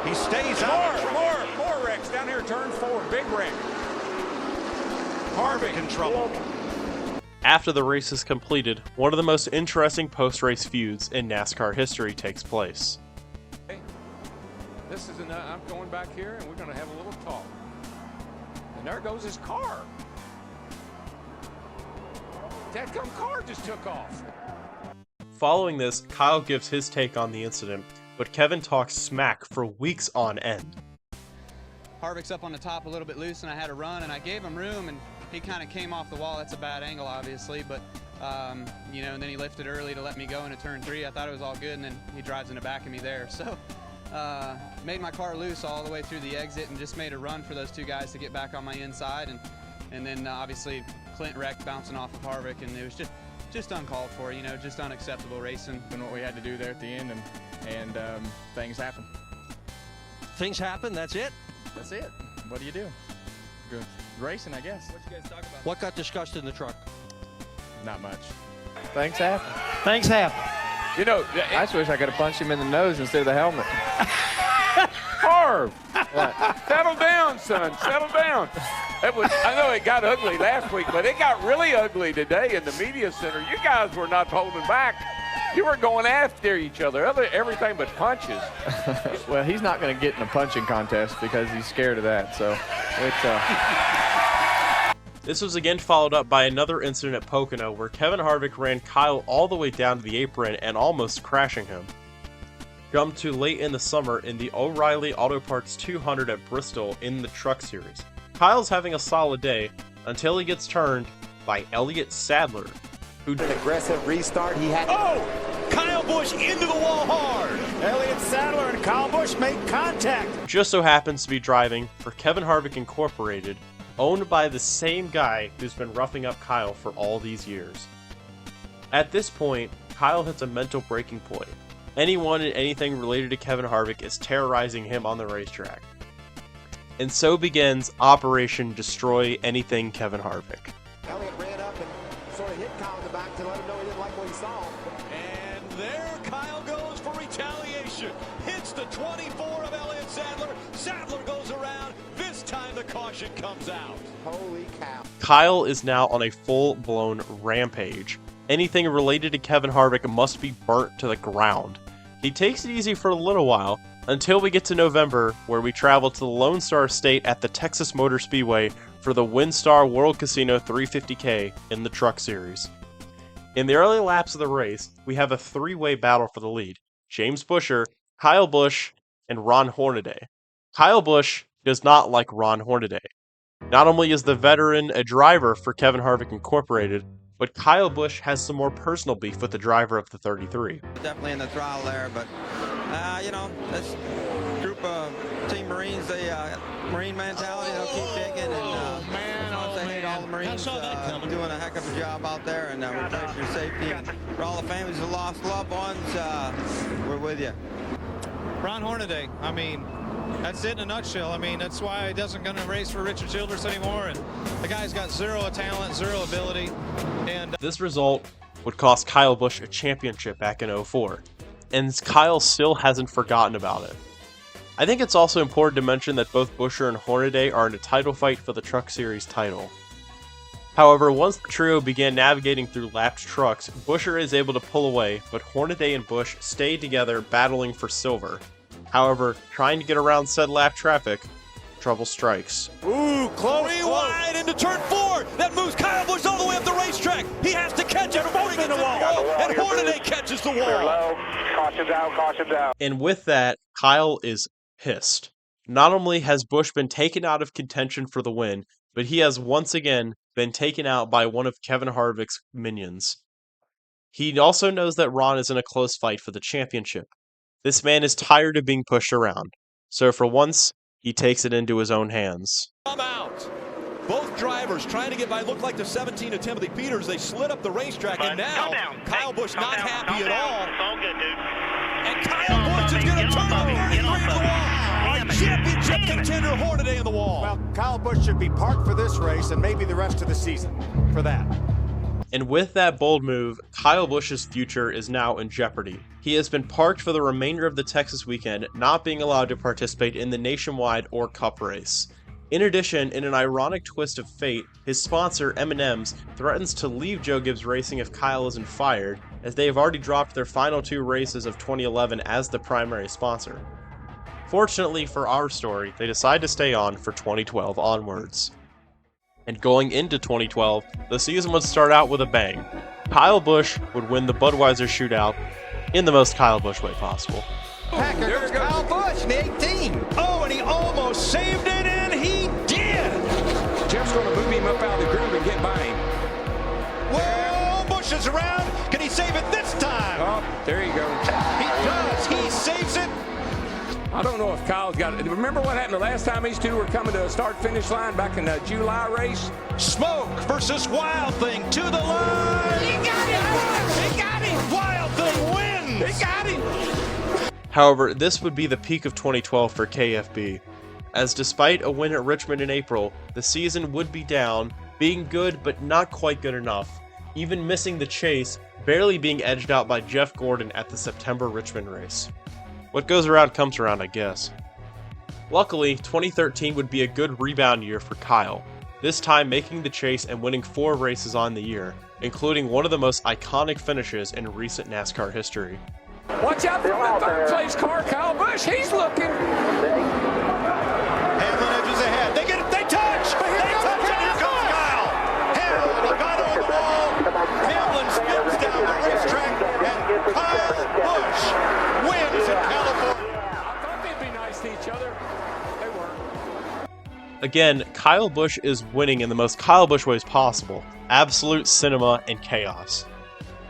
He stays out. More wrecks down here, turn 4. Big wreck. Harvick in trouble. After the race is completed, one of the most interesting post-race feuds in NASCAR history takes place. This is I'm going back here, and we're going to have a little talk. And there goes his car. That car just took off. Following this, Kyle gives his take on the incident, but Kevin talks smack for weeks on end. Harvick's up on the top a little bit loose, and I had to run, and I gave him room, and he kind of came off the wall. That's a bad angle, obviously, but you know, and then he lifted early to let me go into turn 3. I thought it was all good, and then he drives in the back of me there. So made my car loose all the way through the exit and just made a run for those 2 guys to get back on my inside, and then obviously Clint wrecked bouncing off of Harvick, and it was just uncalled for, you know, just unacceptable racing. And what we had to do there at the end, and things happen. Things happen, that's it? That's it. What do you do? Good racing, I guess. What you guys talk about? What got discussed in the truck? Not much. Things happen. Things happen. You know, I just wish I could have punched him in the nose instead of the helmet. Harv! Settle down, son. Settle down. I know it got ugly last week, but it got really ugly today in the media center. You guys were not holding back. You were going after each other, everything but punches. Well, he's not going to get in a punching contest because he's scared of that. So This was again followed up by another incident at Pocono where Kevin Harvick ran Kyle all the way down to the apron and almost crashing him. Jumped to late in the summer in the O'Reilly Auto Parts 200 at Bristol in the Truck Series. Kyle's having a solid day until he gets turned by Elliott Sadler, who an aggressive restart. He had. Oh! Kyle Busch into the wall hard. Elliott Sadler and Kyle Busch make contact. just so happens to be driving for Kevin Harvick Incorporated, owned by the same guy who's been roughing up Kyle for all these years. At this point, Kyle hits a mental breaking point. Anyone and anything related to Kevin Harvick is terrorizing him on the racetrack. And so begins Operation Destroy Anything Kevin Harvick. Elliott ran up and sort of hit Kyle in the back to let him know he didn't like what he saw. And there Kyle goes for retaliation. Hits the 24 of Elliott Sadler. Sadler goes around. This time the caution comes out. Holy cow. Kyle is now on a full-blown rampage. Anything related to Kevin Harvick must be burnt to the ground. He takes it easy for a little while, until we get to November, where we travel to the Lone Star State at the Texas Motor Speedway for the WinStar World Casino 350K in the Truck Series. In the early laps of the race, we have a three-way battle for the lead. James Buescher, Kyle Busch, and Ron Hornaday. Kyle Busch does not like Ron Hornaday. Not only is the veteran a driver for Kevin Harvick Incorporated, but Kyle Busch has some more personal beef with the driver of the 33. Definitely in the throttle there, but you know, this group of Team Marines, they Marine mentality, they'll keep digging, and they hate all the Marines doing a heck of a job out there, and we pray for your safety. And for all the families who lost loved ones, we're with you. Ron Hornaday, I mean, that's it in a nutshell. I mean, that's why he doesn't going to race for Richard Childress anymore, and the guy's got zero talent, zero ability. And this result would cost Kyle Busch a championship back in 2004, and Kyle still hasn't forgotten about it. I think it's also important to mention that both Buescher and Hornaday are in a title fight for the Truck Series title. However, once the trio began navigating through lapped trucks, Buescher is able to pull away, but Hornaday and Busch stay together battling for silver. However, trying to get around said lap traffic, trouble strikes. Ooh, close. Wide into turn 4. That moves Kyle Busch all the way up the racetrack. He has to catch it before he gets in the wall. And Hornaday catches the wall. Caution's out, caution's out. And with that, Kyle is pissed. Not only has Busch been taken out of contention for the win, but he has once again been taken out by one of Kevin Harvick's minions. He also knows that Ron is in a close fight for the championship. This man is tired of being pushed around, so for once, he takes it into his own hands. Come out. Both drivers trying to get by. Look like the 17 of Timothy Peters. They slid up the racetrack, and now Kyle Busch not happy at all. It's all good, dude. And Kyle Busch is going to turn the 33 to the wall. Our championship contender Hornaday in the wall. Well, Kyle Busch should be parked for this race and maybe the rest of the season for that. And with that bold move, Kyle Busch's future is now in jeopardy. He has been parked for the remainder of the Texas weekend, not being allowed to participate in the Nationwide or Cup race. In addition, in an ironic twist of fate, his sponsor, M&M's, threatens to leave Joe Gibbs Racing if Kyle isn't fired, as they have already dropped their final two races of 2011 as the primary sponsor. Fortunately for our story, they decide to stay on for 2012 onwards. And going into 2012, the season would start out with a bang. Kyle Busch would win the Budweiser shootout in the most Kyle Busch way possible. There goes Kyle Busch in the 18. Oh, and he almost saved it, and he did. Jeff's going to move him up out of the groove and get by him. Whoa, Busch is around. Can he save it this time? Oh, there you go. He does. He saves it. I don't know if Kyle's got it. Remember what happened the last time these two were coming to a start-finish line back in the July race? Smoke versus Wild Thing to the line. He got him. He got him. Wild Thing wins. He got him. However, this would be the peak of 2012 for KFB, as despite a win at Richmond in April, the season would be down, being good but not quite good enough, even missing the chase, barely being edged out by Jeff Gordon at the September Richmond race. What goes around comes around, I guess. Luckily, 2013 would be a good rebound year for Kyle. this time making the chase and winning 4 races on the year, including one of the most iconic finishes in recent NASCAR history. Watch out for the third place car, Kyle Busch. He's looking. Hamlin edges ahead. They touch! They touch, and here comes Kyle! Hamlin got on the wall. Hamlin spins down the racetrack, and Kyle Busch wins in California. I thought they'd be nice to each other. They weren't. Again, Kyle Busch is winning in the most Kyle Busch ways possible. Absolute cinema and chaos.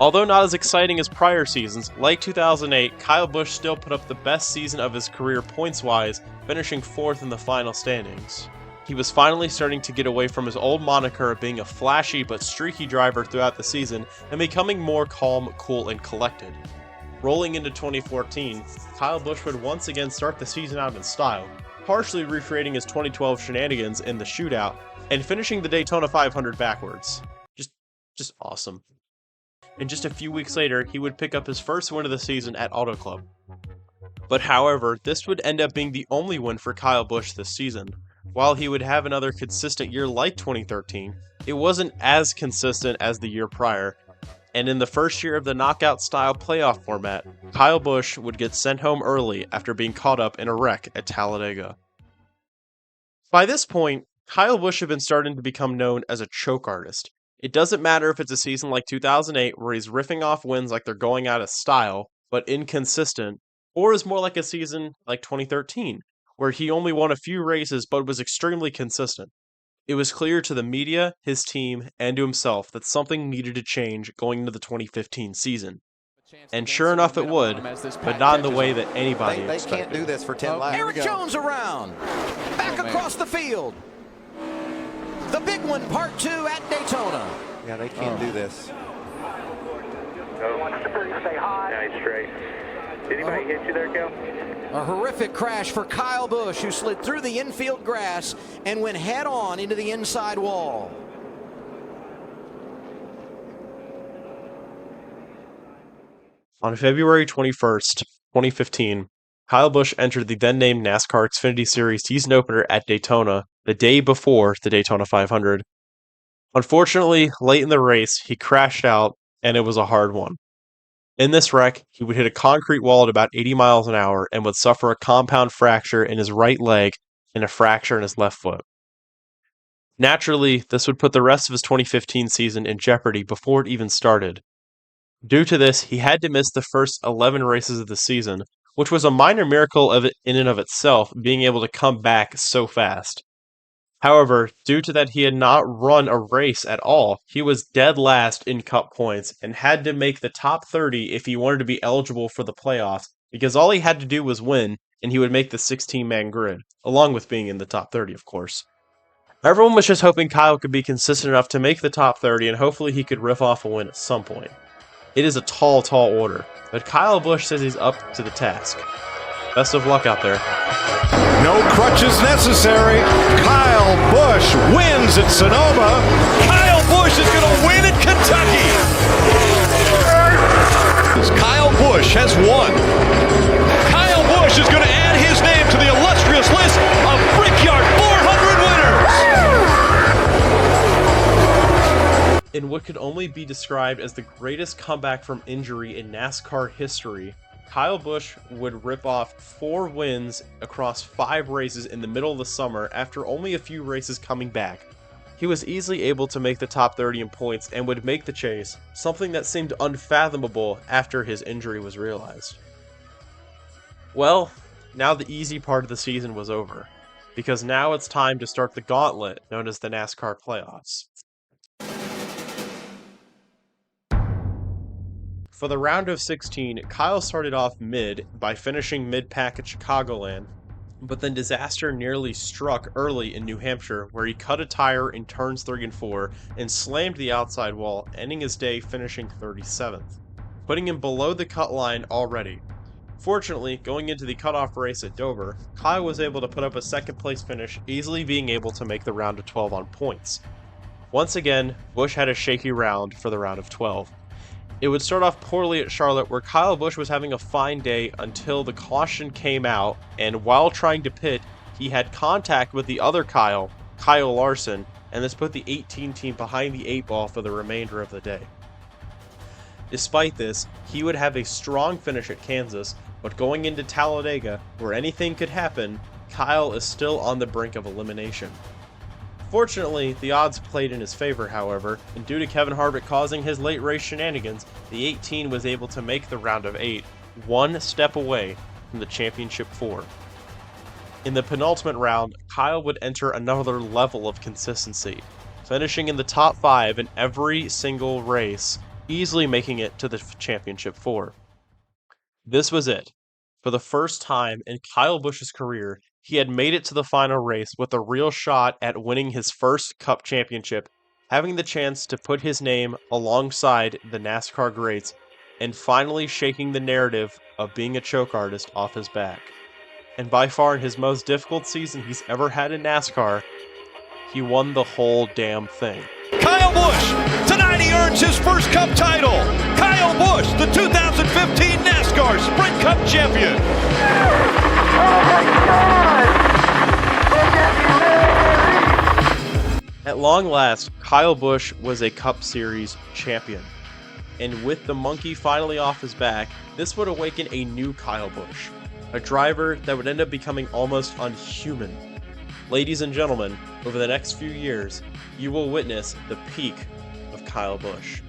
Although not as exciting as prior seasons, like 2008, Kyle Busch still put up the best season of his career points-wise, finishing 4th in the final standings. He was finally starting to get away from his old moniker of being a flashy but streaky driver throughout the season and becoming more calm, cool, and collected. Rolling into 2014, Kyle Busch would once again start the season out in style, partially recreating his 2012 shenanigans in the shootout, and finishing the Daytona 500 backwards. Just awesome. And just a few weeks later, he would pick up his first win of the season at Auto Club. But however, this would end up being the only win for Kyle Busch this season. While he would have another consistent year like 2013, it wasn't as consistent as the year prior, and in the first year of the knockout-style playoff format, Kyle Busch would get sent home early after being caught up in a wreck at Talladega. By this point, Kyle Busch had been starting to become known as a choke artist. It doesn't matter if it's a season like 2008 where he's riffing off wins like they're going out of style, but inconsistent, or is more like a season like 2013, where he only won a few races but was extremely consistent. It was clear to the media, his team, and to himself that something needed to change going into the 2015 season. And sure enough it would, but not in the way that anybody expected. They can't do this for 10 laps. Eric Jones around. Back across the field. The big one, part 2 at Daytona. Yeah, they can't do this. Nice straight. Did anybody hit you there, Kel? A horrific crash for Kyle Busch, who slid through the infield grass and went head-on into the inside wall. On February 21st, 2015, Kyle Busch entered the then-named NASCAR Xfinity Series season opener at Daytona the day before the Daytona 500. Unfortunately, late in the race, he crashed out, and it was a hard one. In this wreck, he would hit a concrete wall at about 80 miles an hour and would suffer a compound fracture in his right leg and a fracture in his left foot. Naturally, this would put the rest of his 2015 season in jeopardy before it even started. Due to this, he had to miss the first 11 races of the season, which was a minor miracle in and of itself, being able to come back so fast. However, due to that he had not run a race at all, he was dead last in Cup points and had to make the top 30 if he wanted to be eligible for the playoffs, because all he had to do was win, and he would make the 16-man grid, along with being in the top 30, of course. Everyone was just hoping Kyle could be consistent enough to make the top 30, and hopefully he could riff off a win at some point. It is a tall, tall order, but Kyle Busch says he's up to the task. Best of luck out there. No crutches necessary. Kyle Busch wins at Sonoma. Kyle Busch is going to win at Kentucky. Kyle Busch has won. Kyle Busch is going to add his name to the illustrious list of Brickyard 400 winners. In what could only be described as the greatest comeback from injury in NASCAR history, Kyle Busch would rip off 4 wins across 5 races in the middle of the summer after only a few races coming back. He was easily able to make the top 30 in points and would make the chase, something that seemed unfathomable after his injury was realized. Well, now the easy part of the season was over, because now it's time to start the gauntlet known as the NASCAR playoffs. For the round of 16, Kyle started off mid by finishing mid-pack at Chicagoland, but then disaster nearly struck early in New Hampshire, where he cut a tire in turns 3 and 4 and slammed the outside wall, ending his day finishing 37th, putting him below the cut line already. Fortunately, going into the cutoff race at Dover, Kyle was able to put up a second place finish, easily being able to make the round of 12 on points. Once again, Busch had a shaky round for the round of 12. It would start off poorly at Charlotte, where Kyle Busch was having a fine day until the caution came out, and while trying to pit, he had contact with the other Kyle Larson, and this put the 18 team behind the 8 ball for the remainder of the day. Despite this, he would have a strong finish at Kansas, but going into Talladega, where anything could happen, Kyle is still on the brink of elimination. Fortunately, the odds played in his favor, however, and due to Kevin Harvick causing his late race shenanigans, the 18 was able to make the round of 8, one step away from the championship 4. In the penultimate round, Kyle would enter another level of consistency, finishing in the top 5 in every single race, easily making it to the championship 4. This was it. For the first time in Kyle Busch's career, he had made it to the final race with a real shot at winning his first Cup championship, having the chance to put his name alongside the NASCAR greats, and finally shaking the narrative of being a choke artist off his back. And by far in his most difficult season he's ever had in NASCAR, he won the whole damn thing. Kyle Busch, tonight he earns his first Cup title. Kyle Busch, the 2015 NASCAR Sprint Cup champion. At long last, Kyle Busch was a Cup Series champion. And with the monkey finally off his back, this would awaken a new Kyle Busch, a driver that would end up becoming almost unhuman. Ladies and gentlemen, over the next few years, you will witness the peak of Kyle Busch.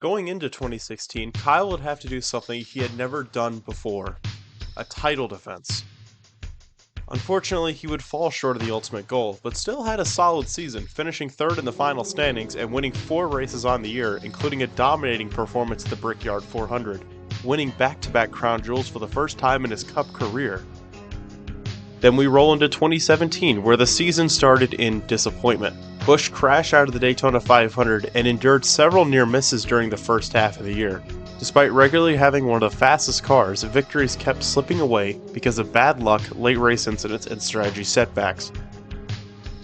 Going into 2016, Kyle would have to do something he had never done before, a title defense. Unfortunately, he would fall short of the ultimate goal, but still had a solid season, finishing 3rd in the final standings and winning 4 races on the year, including a dominating performance at the Brickyard 400, winning back-to-back crown jewels for the first time in his Cup career. Then we roll into 2017, where the season started in disappointment. Busch crashed out of the Daytona 500 and endured several near misses during the first half of the year. Despite regularly having one of the fastest cars, victories kept slipping away because of bad luck, late race incidents, and strategy setbacks.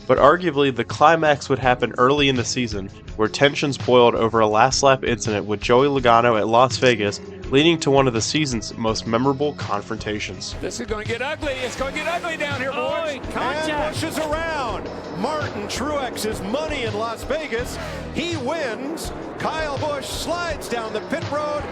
But arguably, the climax would happen early in the season, where tensions boiled over a last lap incident with Joey Logano at Las Vegas, leading to one of the season's most memorable confrontations. This is going to get ugly. It's going to get ugly down here, boys. And Busch is around. Martin Truex's money in Las Vegas. He wins. Kyle Busch slides down the pit road.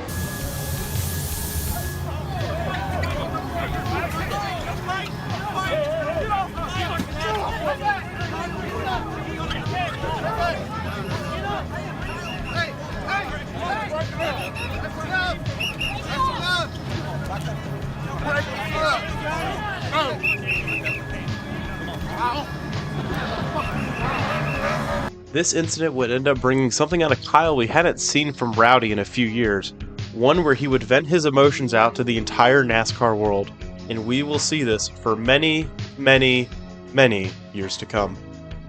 This incident would end up bringing something out of Kyle we hadn't seen from Rowdy in a few years, one where he would vent his emotions out to the entire NASCAR world, and we will see this for many, many, many years to come.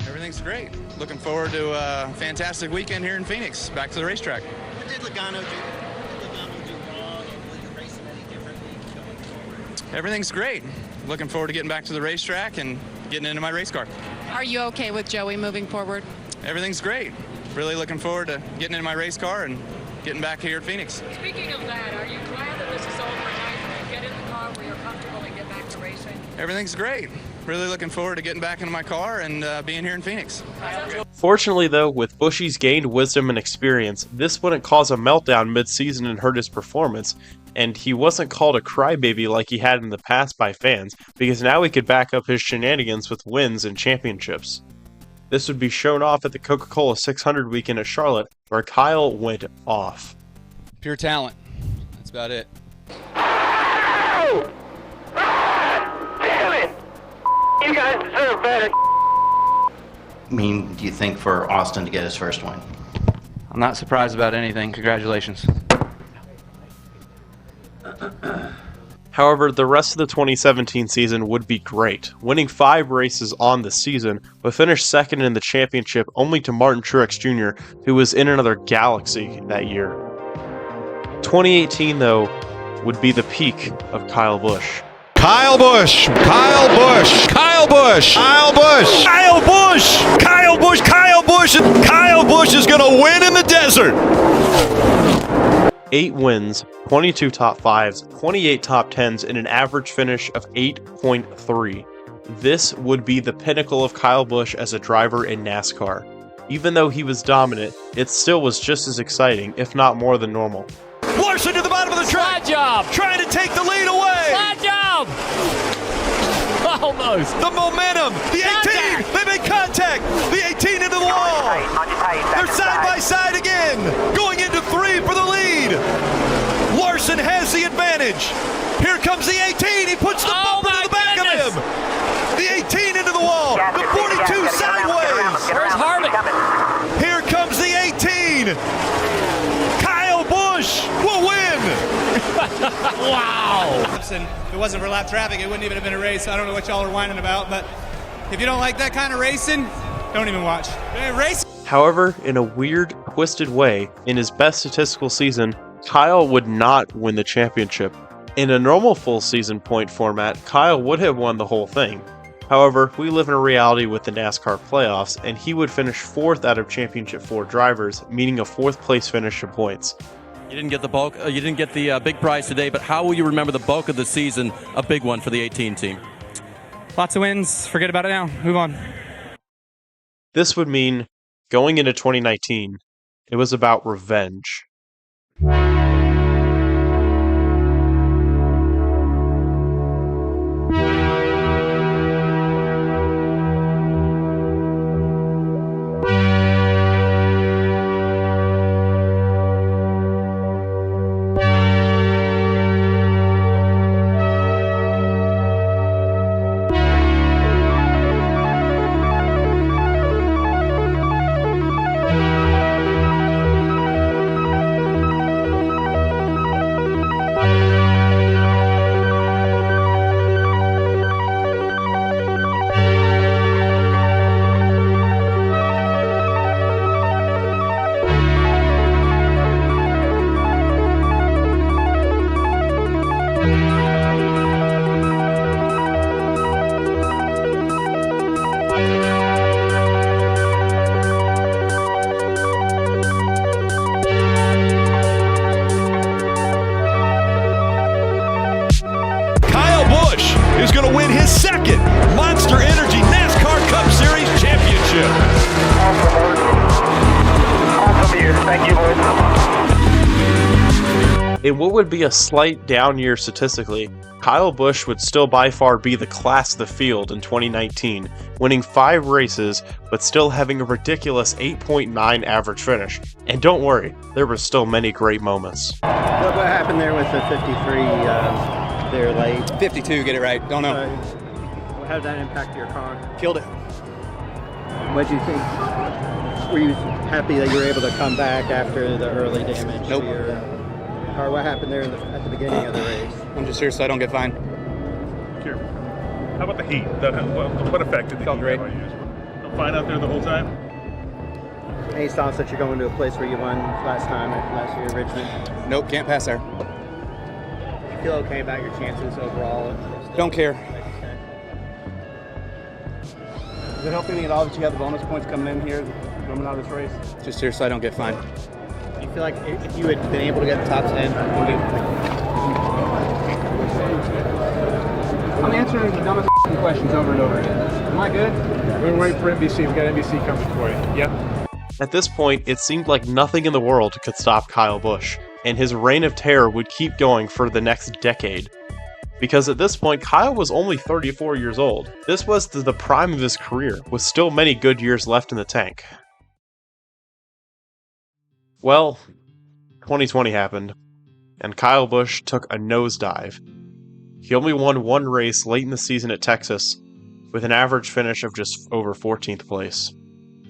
Everything's great. Looking forward to a fantastic weekend here in Phoenix. Back to the racetrack. What did Logano do wrong, and will you race him any differently going forward? Everything's great. Looking forward to getting back to the racetrack and getting into my race car. Are you okay with Joey moving forward? Everything's great. Really looking forward to getting into my race car and getting back here at Phoenix. Speaking of that, are you glad that this is over and get in the car where you're comfortable and get back to racing? Everything's great. Really looking forward to getting back into my car and being here in Phoenix. Fortunately though, with Busch's gained wisdom and experience, this wouldn't cause a meltdown mid-season and hurt his performance, and he wasn't called a crybaby like he had in the past by fans, because now he could back up his shenanigans with wins and championships. This would be shown off at the Coca-Cola 600 weekend at Charlotte, where Kyle went off. Pure talent. That's about it. Damn it! You guys deserve better. Do you think for Austin to get his first win? I'm not surprised about anything. Congratulations. However, the rest of the 2017 season would be great, winning 5 races on the season, but finished second in the championship only to Martin Truex Jr., who was in another galaxy that year. 2018, though, would be the peak of Kyle Busch. Kyle Busch, Kyle Busch, Kyle Busch, Kyle Busch, Kyle Busch, Kyle Busch, Kyle Busch, Kyle Busch is going to win in the desert. 8 wins, 22 top 5s, 28 top 10s, and an average finish of 8.3. This would be the pinnacle of Kyle Busch as a driver in NASCAR. Even though he was dominant, it still was just as exciting, if not more than normal. Larson to the bottom of the track. Slide job. Trying to take the lead away. Slide job. Almost. The momentum. The 18. They make contact. The 18 into the wall. They're side by side again. Going into 3 for the lead. Larson has the advantage. Here comes the 18. He puts the bumper to the back of him. The 18 into the wall. The 42 sideways. Where's Harvick? Here comes the 18. Kyle Busch will win. Wow. If it wasn't for lap traffic, it wouldn't even have been a race. I don't know what y'all are whining about, but if you don't like that kind of racing, don't even watch. Race. However, in a weird, twisted way, in his best statistical season, Kyle would not win the championship. In a normal full season point format, Kyle would have won the whole thing. However, we live in a reality with the NASCAR playoffs, and he would finish 4th out of Championship 4 drivers, meaning a 4th place finish in points. You didn't get the bulk. You didn't get the big prize today, but how will you remember the bulk of the season? A big one for the 18 team. Lots of wins. Forget about it now. Move on. This would mean, going into 2019, it was about revenge. is going to win his 2nd Monster Energy NASCAR Cup Series championship. Awesome year. Thank you, boys. In what would be a slight down year statistically, Kyle Busch would still by far be the class of the field in 2019, winning 5 races, but still having a ridiculous 8.9 average finish. And don't worry, there were still many great moments. What happened there with the 53 there late? 52, get it right. Don't know. How did that impact your car? Killed it. What did you think? Were you happy that you were able to come back after the early damage Nope. to your car? What happened there at the beginning of the race? I'm just here so I don't get fined. Sure. How about the heat? What effect did the heat have on you? No fine out there the whole time? Any thoughts that you're going to a place where you won last year, Richmond? Nope, can't pass there. You feel okay about your chances overall? Don't care. Does it help any at all that you have the bonus points coming in here, coming out of this race? Just here so I don't get fined. Do you feel like if you had been able to get the top 10, I'm answering the dumbest questions over and over again. Am I good? We're waiting for NBC. We've got NBC coming for you. Yep. At this point, it seemed like nothing in the world could stop Kyle Busch, and his reign of terror would keep going for the next decade. Because at this point, Kyle was only 34 years old. This was the prime of his career, with still many good years left in the tank. Well, 2020 happened, and Kyle Busch took a nosedive. He only won 1 race late in the season at Texas, with an average finish of just over 14th place.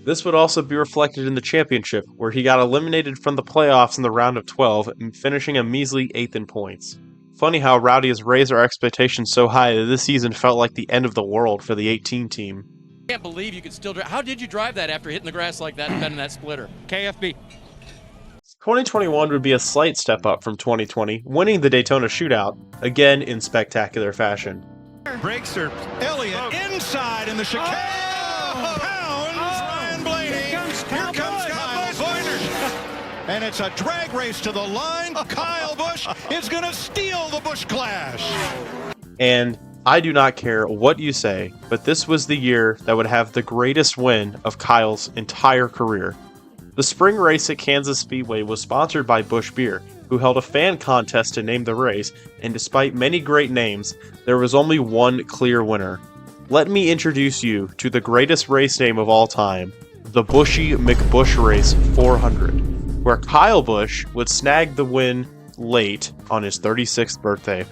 This would also be reflected in the championship, where he got eliminated from the playoffs in the round of 12, finishing a measly 8th in points. Funny how Rowdy has raised our expectations so high that this season felt like the end of the world for the 18 team. I can't believe you could still drive. How did you drive that after hitting the grass like that and bending that splitter? KFB. 2021 would be a slight step up from 2020, winning the Daytona Shootout, again in spectacular fashion. Brakes are Elliott inside in the chicane. Pounds Ryan Blaney. Here comes Kyle Busch. and it's a drag race to the line. Kyle Busch is going to steal the Busch Clash. And I do not care what you say, but this was the year that would have the greatest win of Kyle's entire career. The spring race at Kansas Speedway was sponsored by Busch Beer, who held a fan contest to name the race, and despite many great names, there was only one clear winner. Let me introduce you to the greatest race name of all time, the Bushy McBusch Race 400, where Kyle Busch would snag the win late on his 36th birthday.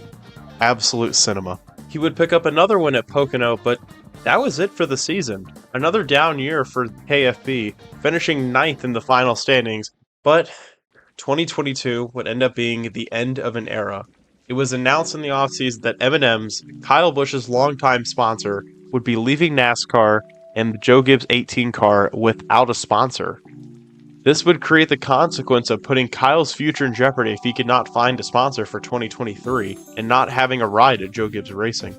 Absolute cinema. He would pick up another win at Pocono, but that was it for the season. Another down year for KFB, finishing 9th in the final standings, but 2022 would end up being the end of an era. It was announced in the offseason that M&M's, Kyle Busch's longtime sponsor, would be leaving NASCAR and the Joe Gibbs 18 car without a sponsor. This would create the consequence of putting Kyle's future in jeopardy if he could not find a sponsor for 2023 and not having a ride at Joe Gibbs Racing.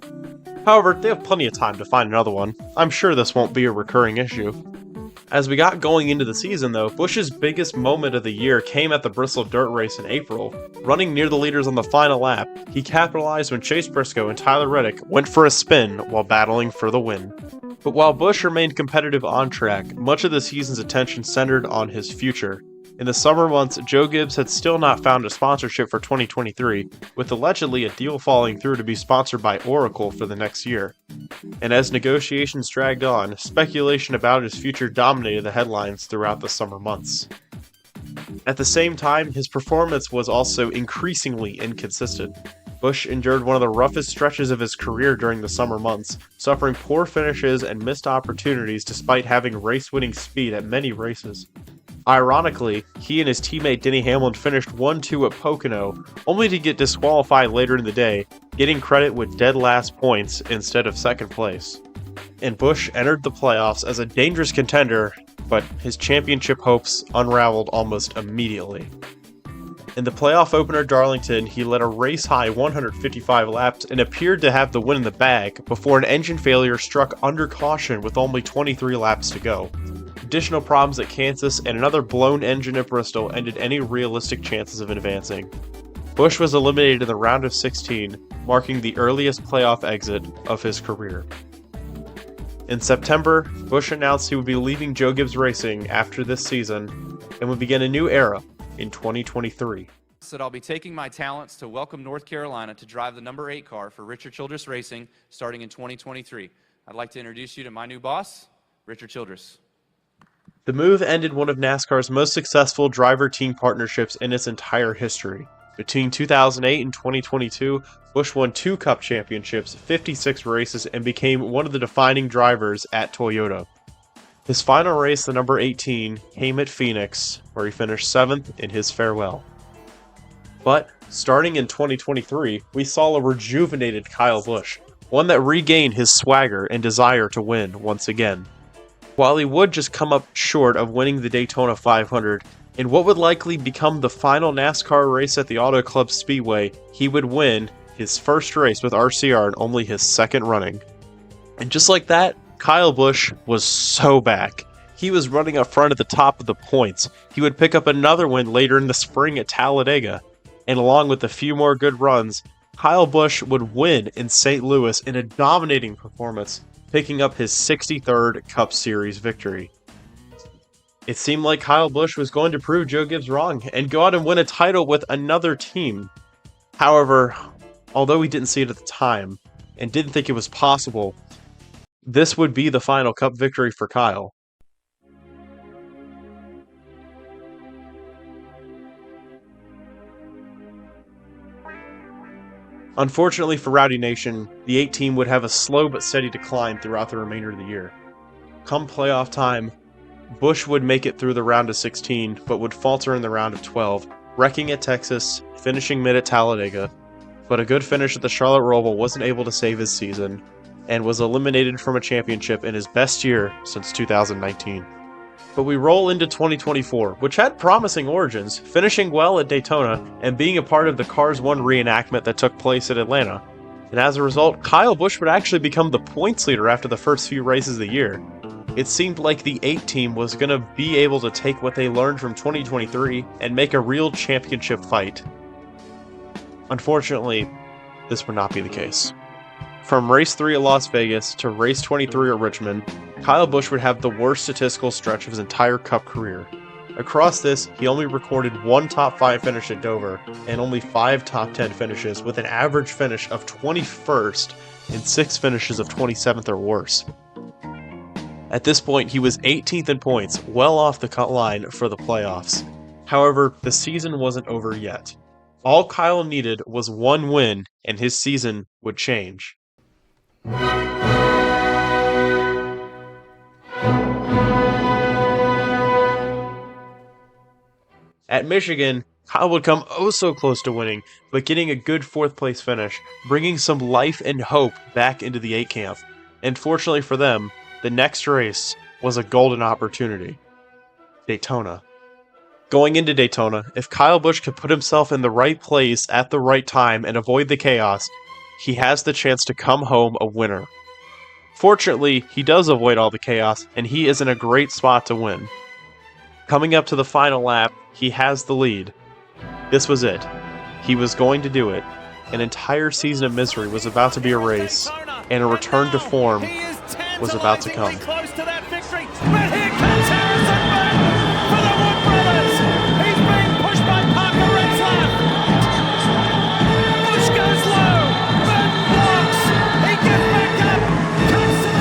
However, they have plenty of time to find another one. I'm sure this won't be a recurring issue. As we got going into the season though, Busch's biggest moment of the year came at the Bristol Dirt Race in April. Running near the leaders on the final lap, he capitalized when Chase Briscoe and Tyler Reddick went for a spin while battling for the win. But while Busch remained competitive on track, much of the season's attention centered on his future. In the summer months, Joe Gibbs had still not found a sponsorship for 2023, with allegedly a deal falling through to be sponsored by Oracle for the next year. And as negotiations dragged on, speculation about his future dominated the headlines throughout the summer months. At the same time, his performance was also increasingly inconsistent. Busch endured one of the roughest stretches of his career during the summer months, suffering poor finishes and missed opportunities despite having race-winning speed at many races. Ironically, he and his teammate Denny Hamlin finished 1-2 at Pocono, only to get disqualified later in the day, getting credit with dead last points instead of second place. And Busch entered the playoffs as a dangerous contender, but his championship hopes unraveled almost immediately. In the playoff opener at Darlington, he led a race-high 155 laps and appeared to have the win in the bag before an engine failure struck under caution with only 23 laps to go. Additional problems at Kansas and another blown engine at Bristol ended any realistic chances of advancing. Busch was eliminated in the round of 16, marking the earliest playoff exit of his career. In September, Busch announced he would be leaving Joe Gibbs Racing after this season and would begin a new era in 2023. That I'll be taking my talents to Welcome, North Carolina to drive the number 8 car for Richard Childress Racing starting in 2023. I'd like to introduce you to my new boss, Richard Childress. The move ended one of NASCAR's most successful driver-team partnerships in its entire history. Between 2008 and 2022, Busch won 2 Cup championships, 56 races, and became one of the defining drivers at Toyota. His final race, the number 18, came at Phoenix, where he finished 7th in his farewell. But, starting in 2023, we saw a rejuvenated Kyle Busch, one that regained his swagger and desire to win once again. While he would just come up short of winning the Daytona 500, in what would likely become the final NASCAR race at the Auto Club Speedway, he would win his first race with RCR in only his second running. And just like that, Kyle Busch was so back. He was running up front at the top of the points. He would pick up another win later in the spring at Talladega. And along with a few more good runs, Kyle Busch would win in St. Louis in a dominating performance, picking up his 63rd Cup Series victory. It seemed like Kyle Busch was going to prove Joe Gibbs wrong and go out and win a title with another team. However, although he didn't see it at the time and didn't think it was possible, this would be the final Cup victory for Kyle. Unfortunately for Rowdy Nation, the 8 team would have a slow but steady decline throughout the remainder of the year. Come playoff time, Busch would make it through the round of 16, but would falter in the round of 12, wrecking at Texas, finishing mid at Talladega. But a good finish at the Charlotte Roval wasn't able to save his season, and was eliminated from a championship in his best year since 2019. But we roll into 2024, which had promising origins, finishing well at Daytona and being a part of the Cars 1 reenactment that took place at Atlanta. And as a result, Kyle Busch would actually become the points leader after the first few races of the year. it seemed like the 8 team was going to be able to take what they learned from 2023 and make a real championship fight. Unfortunately, this would not be the case. From race 3 at Las Vegas to race 23 at Richmond, Kyle Busch would have the worst statistical stretch of his entire Cup career. Across this, he only recorded 1 top 5 finish at Dover and only 5 top 10 finishes, with an average finish of 21st and 6 finishes of 27th or worse. At this point, he was 18th in points, well off the cut line for the playoffs. However, the season wasn't over yet. All Kyle needed was 1 win, and his season would change. At Michigan, Kyle would come oh so close to winning, but getting a good 4th place finish, bringing some life and hope back into the 8 camp. And fortunately for them, the next race was a golden opportunity. Daytona. Going into Daytona, if Kyle Busch could put himself in the right place at the right time and avoid the chaos, he has the chance to come home a winner. Fortunately, he does avoid all the chaos, and he is in a great spot to win. Coming up to the final lap, he has the lead. This was it. He was going to do it. An entire season of misery was about to be erased, and a return to form was about to come. Close to that victory, but here comes Harrison Burton for the Wood Brothers. He's being pushed by Parker Retzlaff. Busch goes low. Burton blocks. He gets back up. Cuts to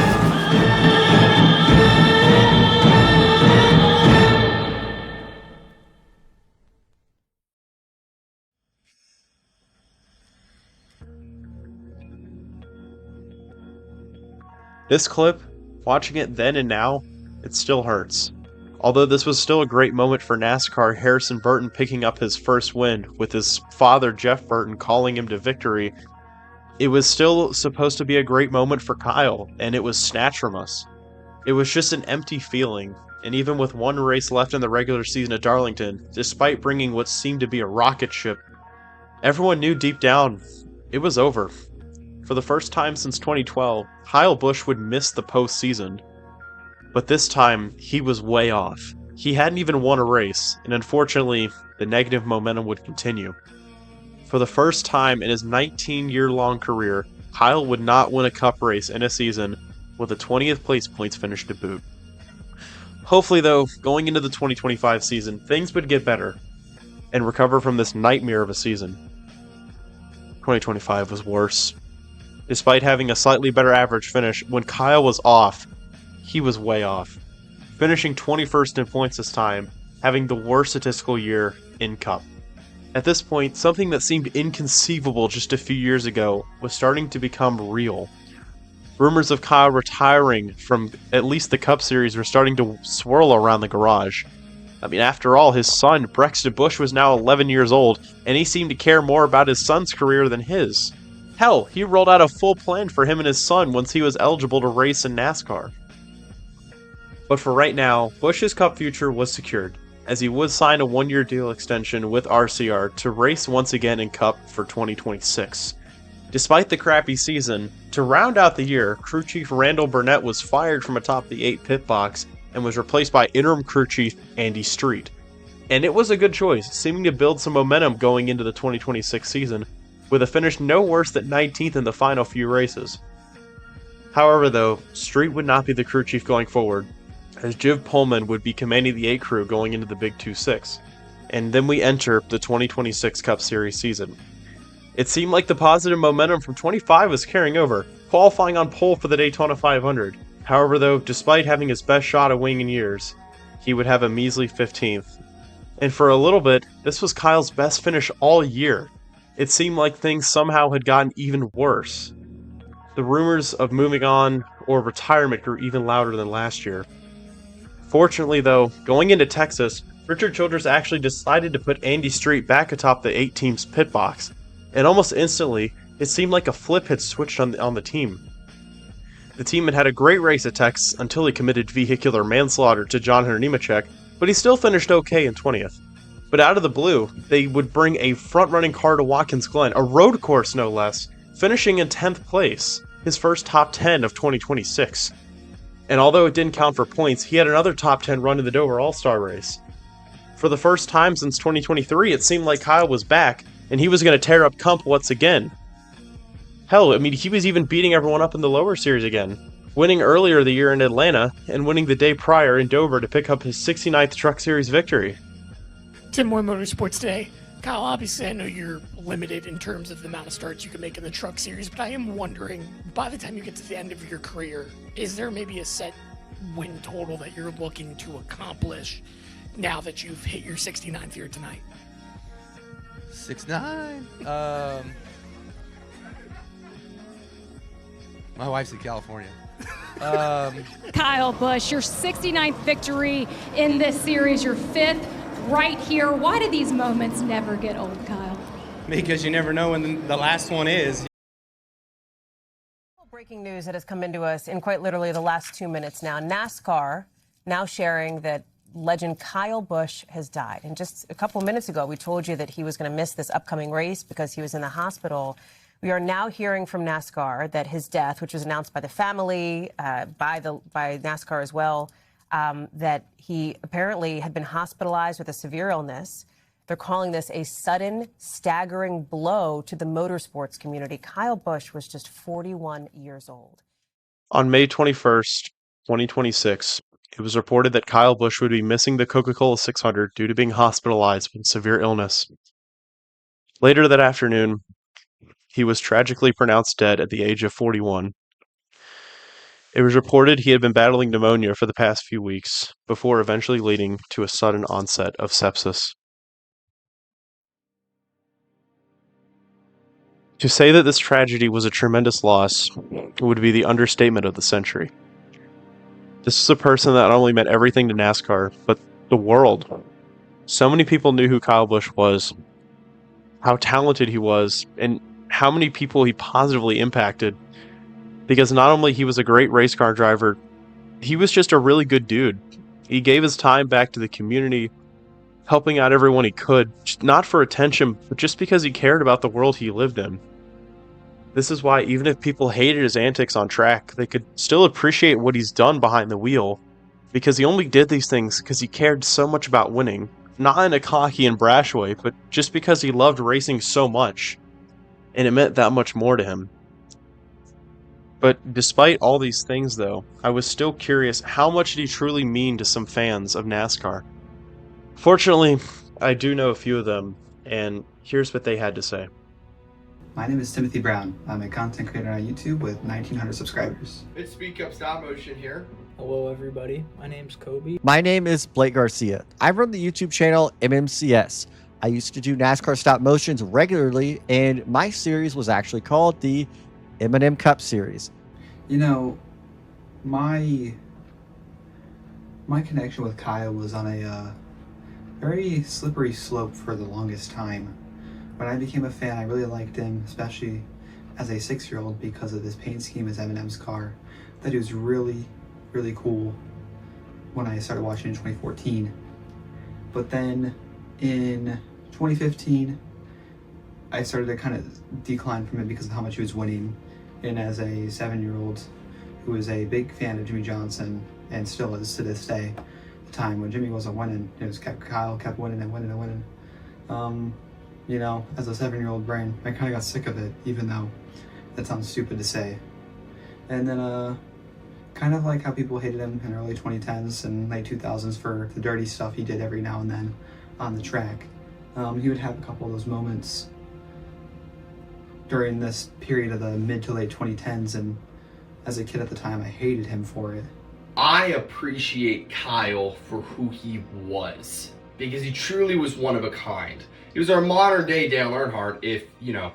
This clip, watching it then and now, it still hurts. Although this was still a great moment for NASCAR, Harrison Burton picking up his first win, with his father Jeff Burton calling him to victory, it was still supposed to be a great moment for Kyle, and it was snatched from us. It was just an empty feeling, and even with 1 race left in the regular season at Darlington, despite bringing what seemed to be a rocket ship, everyone knew deep down it was over. For the first time since 2012, Kyle Busch would miss the postseason. But this time, he was way off. He hadn't even won a race, and unfortunately, the negative momentum would continue. For the first time in his 19-year-long career, Kyle would not win a Cup race in a season with a 20th place points finish to boot. Hopefully though, going into the 2025 season, things would get better and recover from this nightmare of a season. 2025 was worse. Despite having a slightly better average finish, when Kyle was off, he was way off. Finishing 21st in points this time, having the worst statistical year in Cup. At this point, something that seemed inconceivable just a few years ago was starting to become real. Rumors of Kyle retiring from at least the Cup Series were starting to swirl around the garage. I mean, after all, his son, Brexton Busch, was now 11 years old, and he seemed to care more about his son's career than his. Hell, he rolled out a full plan for him and his son once he was eligible to race in NASCAR. But for right now, Busch's Cup future was secured, as he would sign a 1-year deal extension with RCR to race once again in Cup for 2026. Despite the crappy season, to round out the year, crew chief Randall Burnett was fired from atop the 8 pit box and was replaced by interim crew chief Andy Street. And it was a good choice, seeming to build some momentum going into the 2026 season, with a finish no worse than 19th in the final few races. However though, Street would not be the crew chief going forward, as Jiv Pullman would be commanding the 8 crew going into the Big 2-6. And then we enter the 2026 Cup Series season. It seemed like the positive momentum from 25 was carrying over, qualifying on pole for the Daytona 500. However though, despite having his best shot at winning in years, he would have a measly 15th. And for a little bit, this was Kyle's best finish all year. It seemed like things somehow had gotten even worse. The rumors of moving on or retirement grew even louder than last year. Fortunately though, going into Texas, Richard Childress actually decided to put Andy Street back atop the 8 team's pit box, and almost instantly, it seemed like a flip had switched on the team. The team had had a great race at Texas until he committed vehicular manslaughter to John Hunter Nemechek, but he still finished okay in 20th. But out of the blue, they would bring a front-running car to Watkins Glen, a road course no less, finishing in 10th place, his first top 10 of 2026. And although it didn't count for points, he had another top 10 run in the Dover All-Star race. For the first time since 2023, it seemed like Kyle was back, and he was going to tear up Kump once again. Hell, I mean, he was even beating everyone up in the lower series again, winning earlier the year in Atlanta, and winning the day prior in Dover to pick up his 69th Truck Series victory. Tim Moore Motorsports Today. Kyle, obviously I know you're limited in terms of the amount of starts you can make in the Truck Series, but I am wondering, by the time you get to the end of your career, is there maybe a set win total that you're looking to accomplish now that you've hit your 69th year tonight? 6'9". My wife's in California. Kyle Busch, your 69th victory in this series, your 5th right here. Why do these moments never get old, Kyle? Because you never know when the last one is. Breaking news that has come into us in quite literally the last 2 minutes now. NASCAR now sharing that legend Kyle Busch has died. And just a couple minutes ago, we told you that he was going to miss this upcoming race because he was in the hospital. We are now hearing from NASCAR that his death, which was announced by the family, by NASCAR as well, that he apparently had been hospitalized with a severe illness. They're calling this a sudden, staggering blow to the motorsports community. Kyle Busch was just 41 years old. On May 21st, 2026, it was reported that Kyle Busch would be missing the Coca-Cola 600 due to being hospitalized with severe illness. Later that afternoon, he was tragically pronounced dead at the age of 41. It was reported he had been battling pneumonia for the past few weeks, before eventually leading to a sudden onset of sepsis. To say that this tragedy was a tremendous loss would be the understatement of the century. This is a person that not only meant everything to NASCAR, but the world. So many people knew who Kyle Busch was, how talented he was, and how many people he positively impacted. Because not only he was a great race car driver, he was just a really good dude. He gave his time back to the community, helping out everyone he could, not for attention, but just because he cared about the world he lived in. This is why even if people hated his antics on track, they could still appreciate what he's done behind the wheel, because he only did these things because he cared so much about winning, not in a cocky and brash way, but just because he loved racing so much, and it meant that much more to him. But despite all these things though, I was still curious, how much did he truly mean to some fans of NASCAR? Fortunately, I do know a few of them, and here's what they had to say. My name is Timothy Brown. I'm a content creator on YouTube with 1,900 subscribers. It's Speak Up Stop Motion here. Hello everybody, my name's Kobe. My name is Blake Garcia. I run the YouTube channel MMCS. I used to do NASCAR stop motions regularly, and my series was actually called the M&M Cup series. You know, my connection with Kyle was on a very slippery slope for the longest time. When I became a fan, I really liked him, especially as a 6-year-old, because of his paint scheme as M&M's car. That he was really, really cool when I started watching in 2014. But then in 2015, I started to kind of decline from it because of how much he was winning. And as a 7-year-old who was a big fan of Jimmy Johnson, and still is to this day, the time when Jimmy wasn't winning, Kyle kept winning and winning and winning. You know, as a 7-year-old brain, I kind of got sick of it, even though that sounds stupid to say. And then, kind of like how people hated him in early 2010s and late 2000s for the dirty stuff he did every now and then on the track. He would have a couple of those moments during this period of the mid to late 2010s, and as a kid at the time, I hated him for it. I appreciate Kyle for who he was, because he truly was one of a kind. He was our modern day Dale Earnhardt if, you know,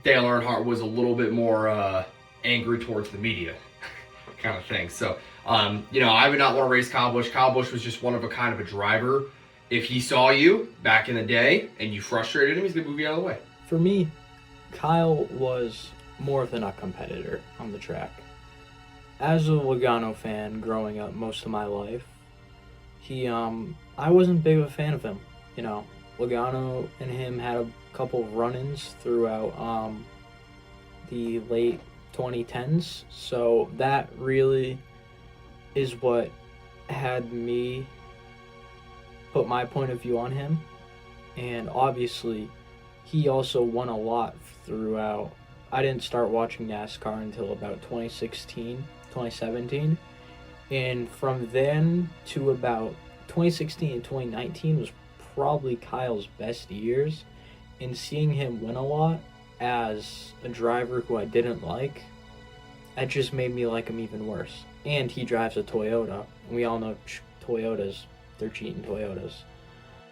Dale Earnhardt was a little bit more angry towards the media kind of thing. So, you know, I would not want to race Kyle Busch. Kyle Busch was just one of a kind of a driver. If he saw you back in the day and you frustrated him, he's going to move you out of the way. For me, Kyle was more than a competitor on the track. As a Logano fan growing up most of my life, I wasn't big of a fan of him. You know, Logano and him had a couple of run-ins throughout the late 2010s, so that really is what had me put my point of view on him. And obviously, he also won a lot throughout. I didn't start watching NASCAR until about 2016, 2017. And from then to about 2016 and 2019 was probably Kyle's best years. And seeing him win a lot as a driver who I didn't like, that just made me like him even worse. And he drives a Toyota. And we all know Toyotas, they're cheating Toyotas.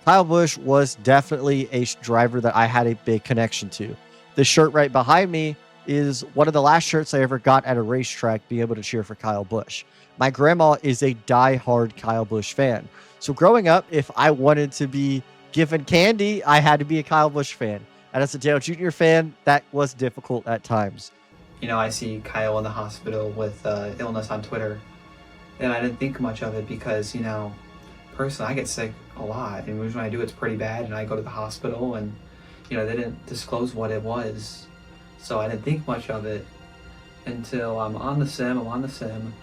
Kyle Busch was definitely a driver that I had a big connection to. The shirt right behind me is one of the last shirts I ever got at a racetrack, being able to cheer for Kyle Busch. My grandma is a die-hard Kyle Busch fan. So growing up, if I wanted to be given candy, I had to be a Kyle Busch fan. And as a Dale Jr. fan, that was difficult at times. You know, I see Kyle in the hospital with illness on Twitter, and I didn't think much of it because, you know, personally, I get sick a lot, and when I do, it's pretty bad, and I go to the hospital, and, you know, they didn't disclose what it was, so I didn't think much of it until I'm on the sim,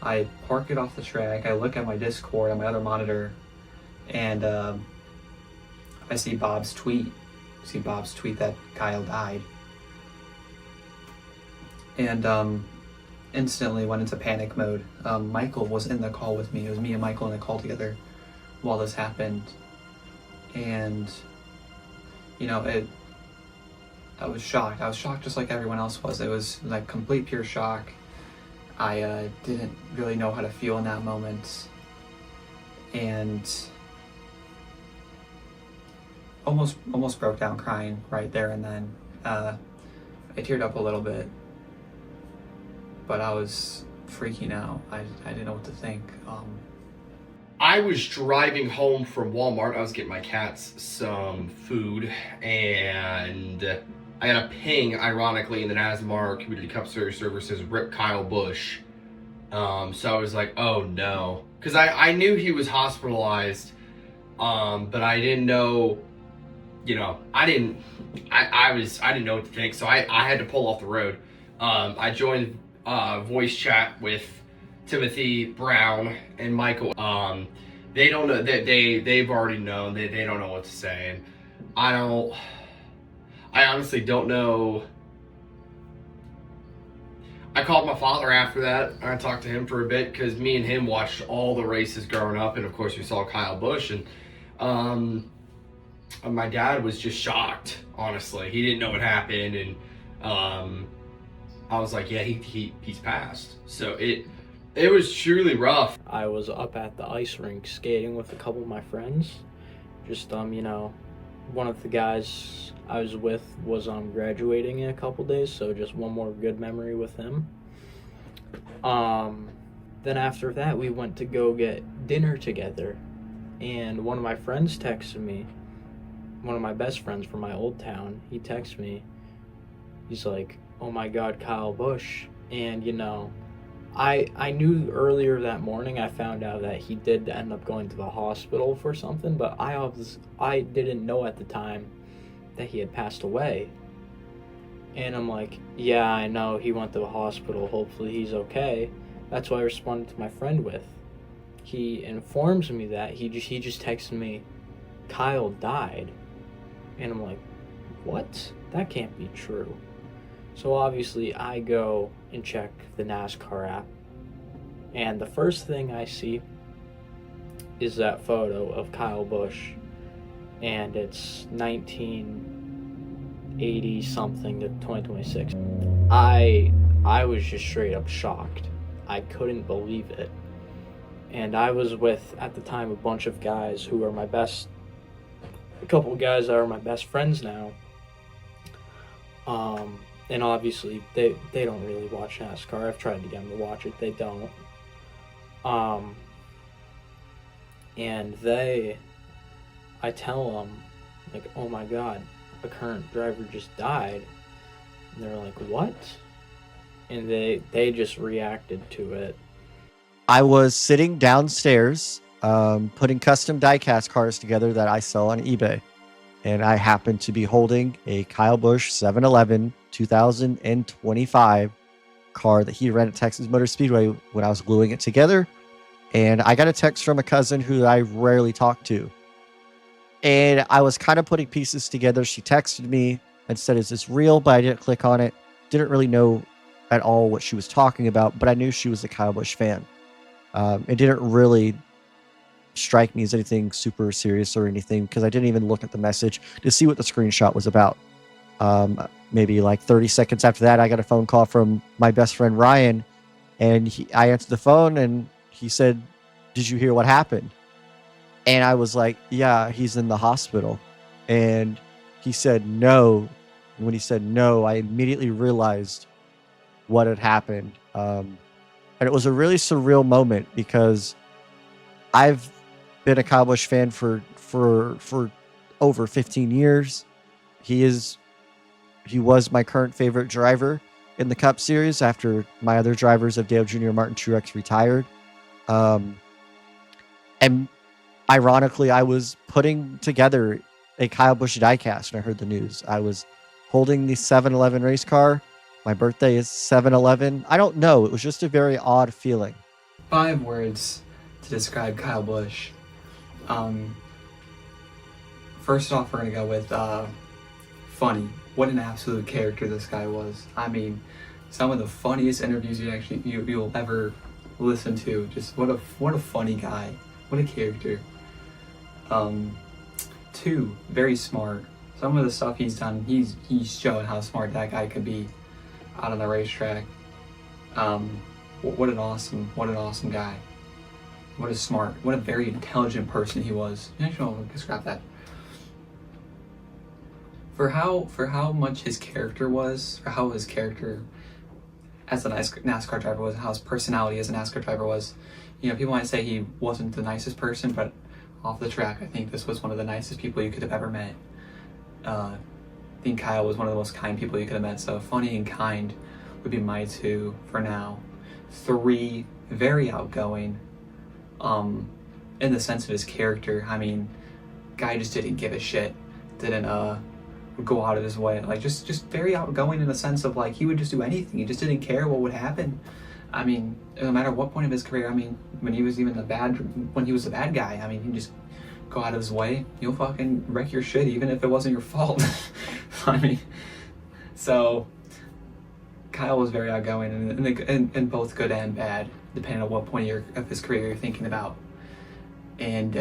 I park it off the track, I look at my Discord on my other monitor, and I see Bob's tweet that Kyle died. And instantly went into panic mode. Michael was in the call with me. It was me and Michael in the call together while this happened. And, you know, I was shocked. I was shocked just like everyone else was. It was like complete pure shock. I didn't really know how to feel in that moment. And almost broke down crying right there and then. I teared up a little bit. But I was freaking out. I didn't know what to think. I was driving home from Walmart. I was getting my cats some food, and I got a ping, ironically, in the NASCAR Community Cup Series server says "Rip Kyle Busch." So I was like, "Oh no," because I knew he was hospitalized, but I didn't know. You know, I didn't know what to think, so I had to pull off the road. I joined voice chat with Timothy Brown and Michael. They don't know that they've already known. They don't know what to say, and I honestly don't know. I called my father after that. I talked to him for a bit because me and him watched all the races growing up, and of course we saw Kyle Busch, and my dad was just shocked. Honestly, he didn't know what happened, and I was like, yeah, he's passed. So it was truly rough. I was up at the ice rink skating with a couple of my friends. Just, you know, one of the guys I was with was graduating in a couple days, so just one more good memory with him. Then after that, we went to go get dinner together, and one of my friends texted me, one of my best friends from my old town, he texted me, he's like, "Oh my God, Kyle Busch." And, you know, I knew earlier that morning, I found out that he did end up going to the hospital for something, but I didn't know at the time that he had passed away. And I'm like, yeah, I know he went to the hospital, hopefully he's okay. That's what I responded to my friend with. He informs me that he just texted me, "Kyle died." And I'm like, what? That can't be true. So obviously I go and check the NASCAR app, and the first thing I see is that photo of Kyle Busch, and it's 1980 something to 2026. I was just straight up shocked. I couldn't believe it. And I was with, at the time, a bunch of guys who are a couple of guys that are my best friends now. And obviously, they don't really watch NASCAR. I've tried to get them to watch it. They don't. And I tell them, like, "Oh my God, a current driver just died." And they're like, "What?" And they just reacted to it. I was sitting downstairs, putting custom diecast cars together that I sell on eBay. And I happened to be holding a Kyle Busch 711 2025 car that he ran at Texas Motor Speedway when I was gluing it together. And I got a text from a cousin who I rarely talk to. And I was kind of putting pieces together. She texted me and said, "Is this real?" But I didn't click on it. Didn't really know at all what she was talking about, but I knew she was a Kyle Busch fan. It didn't really strike me as anything super serious or anything because I didn't even look at the message to see what the screenshot was about. Maybe like 30 seconds after that, I got a phone call from my best friend Ryan, and I answered the phone and he said, "Did you hear what happened?" And I was like, "Yeah, he's in the hospital." And he said, "No." And when he said no, I immediately realized what had happened. And it was a really surreal moment because I've been a Kyle Busch fan for over 15 years. He was my current favorite driver in the Cup Series after my other drivers of Dale Jr. and Martin Truex retired. And ironically, I was putting together a Kyle Busch diecast when I heard the news. I was holding the 7-Eleven race car. My birthday is 7-Eleven. I don't know. It was just a very odd feeling. 5 words to describe Kyle Busch. First off, we're going to go with funny. What an absolute character this guy was. I mean, some of the funniest interviews you'll ever listen to. Just what a funny guy. What a character. 2, very smart. Some of the stuff he's done, he's shown how smart that guy could be out on the racetrack. What an awesome guy. What a very intelligent person he was. Actually, I'll describe that. For how much his character was, or how his character as a NASCAR driver was, how his personality as a NASCAR driver was. You know, people might say he wasn't the nicest person, but off the track, I think this was one of the nicest people you could have ever met. I think Kyle was one of the most kind people you could have met, so funny and kind would be my 2 for now. 3, very outgoing, in the sense of his character. I mean, guy just didn't give a shit, didn't go out of his way, like just very outgoing in the sense of like he would just do anything. He just didn't care what would happen. I mean, no matter what point of his career, I mean, when he was the bad guy, I mean, he'd just go out of his way. You'll fucking wreck your shit even if it wasn't your fault. I mean, so Kyle was very outgoing and both good and bad, depending on what point of his career you're thinking about. And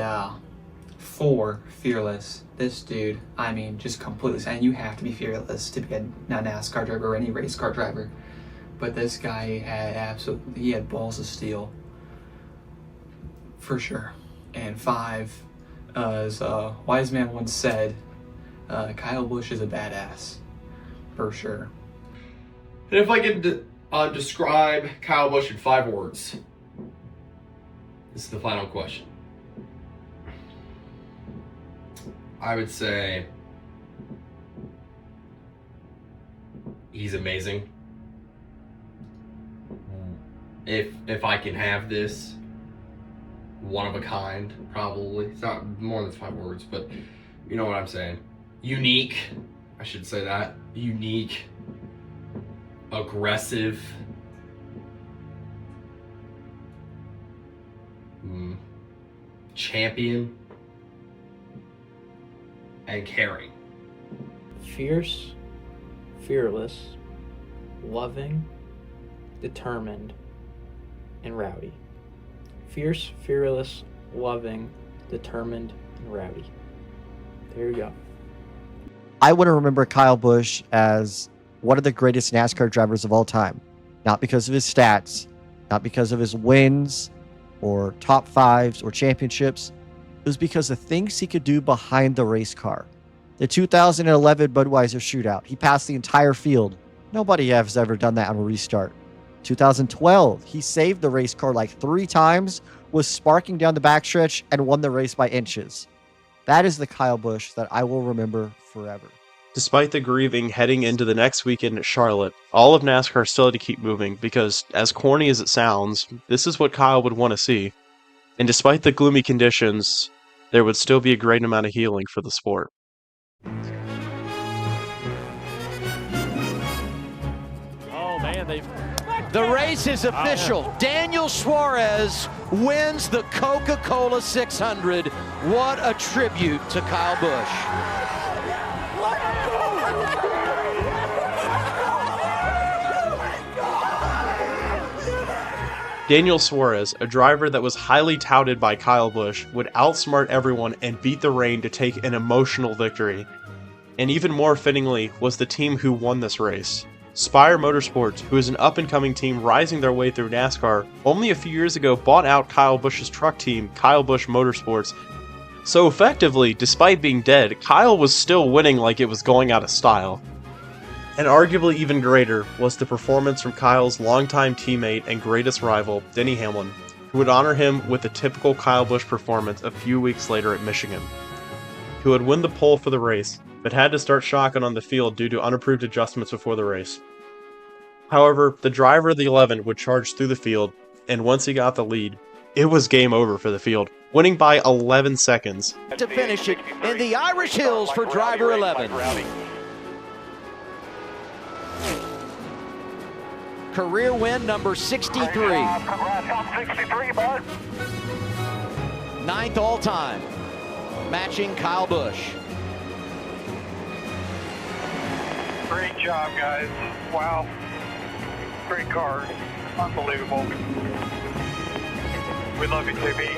4, fearless. This dude, I mean, just completely, and you have to be fearless to be a NASCAR driver or any race car driver. But this guy he had balls of steel, for sure. And 5, as a wise man once said, Kyle Busch is a badass, for sure. And if I could describe Kyle Busch in 5 words, this is the final question. I would say he's amazing. If I can have this, one of a kind, probably. It's not more than 5 words, but you know what I'm saying. Unique, I should say that. Unique, aggressive, champion, and caring. Fierce, fearless, loving, determined, and rowdy. Fierce, fearless, loving, determined, and rowdy. There you go. I want to remember Kyle Busch as one of the greatest NASCAR drivers of all time. Not because of his stats, not because of his wins or top 5s or championships. It was because of things he could do behind the race car. The 2011 Budweiser shootout, he passed the entire field. Nobody has ever done that on a restart. 2012, he saved the race car like 3 times, was sparking down the backstretch, and won the race by inches. That is the Kyle Busch that I will remember forever. Despite the grieving heading into the next weekend at Charlotte, all of NASCAR still had to keep moving because, as corny as it sounds, this is what Kyle would want to see. And despite the gloomy conditions, there would still be a great amount of healing for the sport. Oh man, they've The race is official. Daniel Suarez wins the Coca-Cola 600. What a tribute to Kyle Busch. Daniel Suarez, a driver that was highly touted by Kyle Busch, would outsmart everyone and beat the rain to take an emotional victory. And even more fittingly was the team who won this race. Spire Motorsports, who is an up-and-coming team rising their way through NASCAR, only a few years ago bought out Kyle Busch's truck team, Kyle Busch Motorsports. So effectively, despite being dead, Kyle was still winning like it was going out of style. And arguably even greater was the performance from Kyle's longtime teammate and greatest rival, Denny Hamlin, who would honor him with a typical Kyle Busch performance a few weeks later at Michigan. He would win the pole for the race, but had to start shotgun on the field due to unapproved adjustments before the race. However, the driver of the 11 would charge through the field, and once he got the lead, it was game over for the field, winning by 11 seconds. To finish it in the Irish Hills for driver 11. Career win number 63. Ninth all time, matching Kyle Busch. Great job, guys. Wow. Great car. Unbelievable. We love you, JB.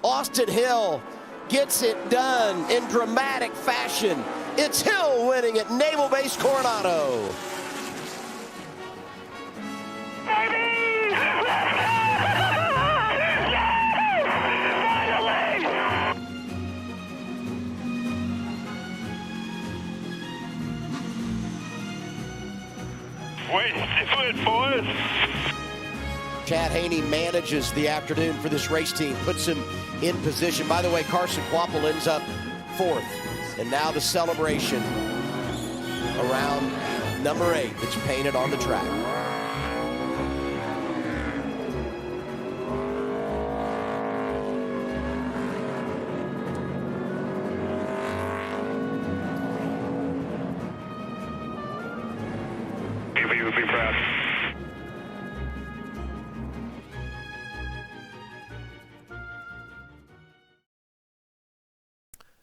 Austin Hill gets it done in dramatic fashion. It's Hill winning at Naval Base Coronado. Wait, do it, boys. Chad Haney manages the afternoon for this race team, puts him in position. By the way, Carson Quapple ends up fourth. And now the celebration around number 8 that's painted on the track. We would be proud.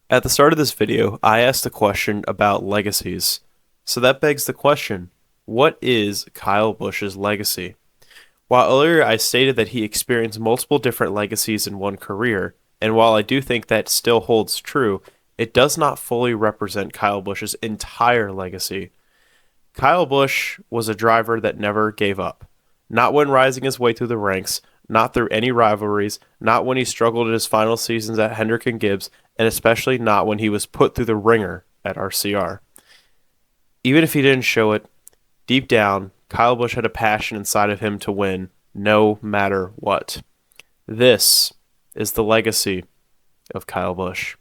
At the start of this video, I asked a question about legacies. So that begs the question, what is Kyle Busch's legacy? While earlier I stated that he experienced multiple different legacies in one career, and while I do think that still holds true, it does not fully represent Kyle Busch's entire legacy. Kyle Busch was a driver that never gave up. Not when rising his way through the ranks, not through any rivalries, not when he struggled in his final seasons at Hendrick and Gibbs, and especially not when he was put through the ringer at RCR. Even if he didn't show it, deep down, Kyle Busch had a passion inside of him to win, no matter what. This is the legacy of Kyle Busch.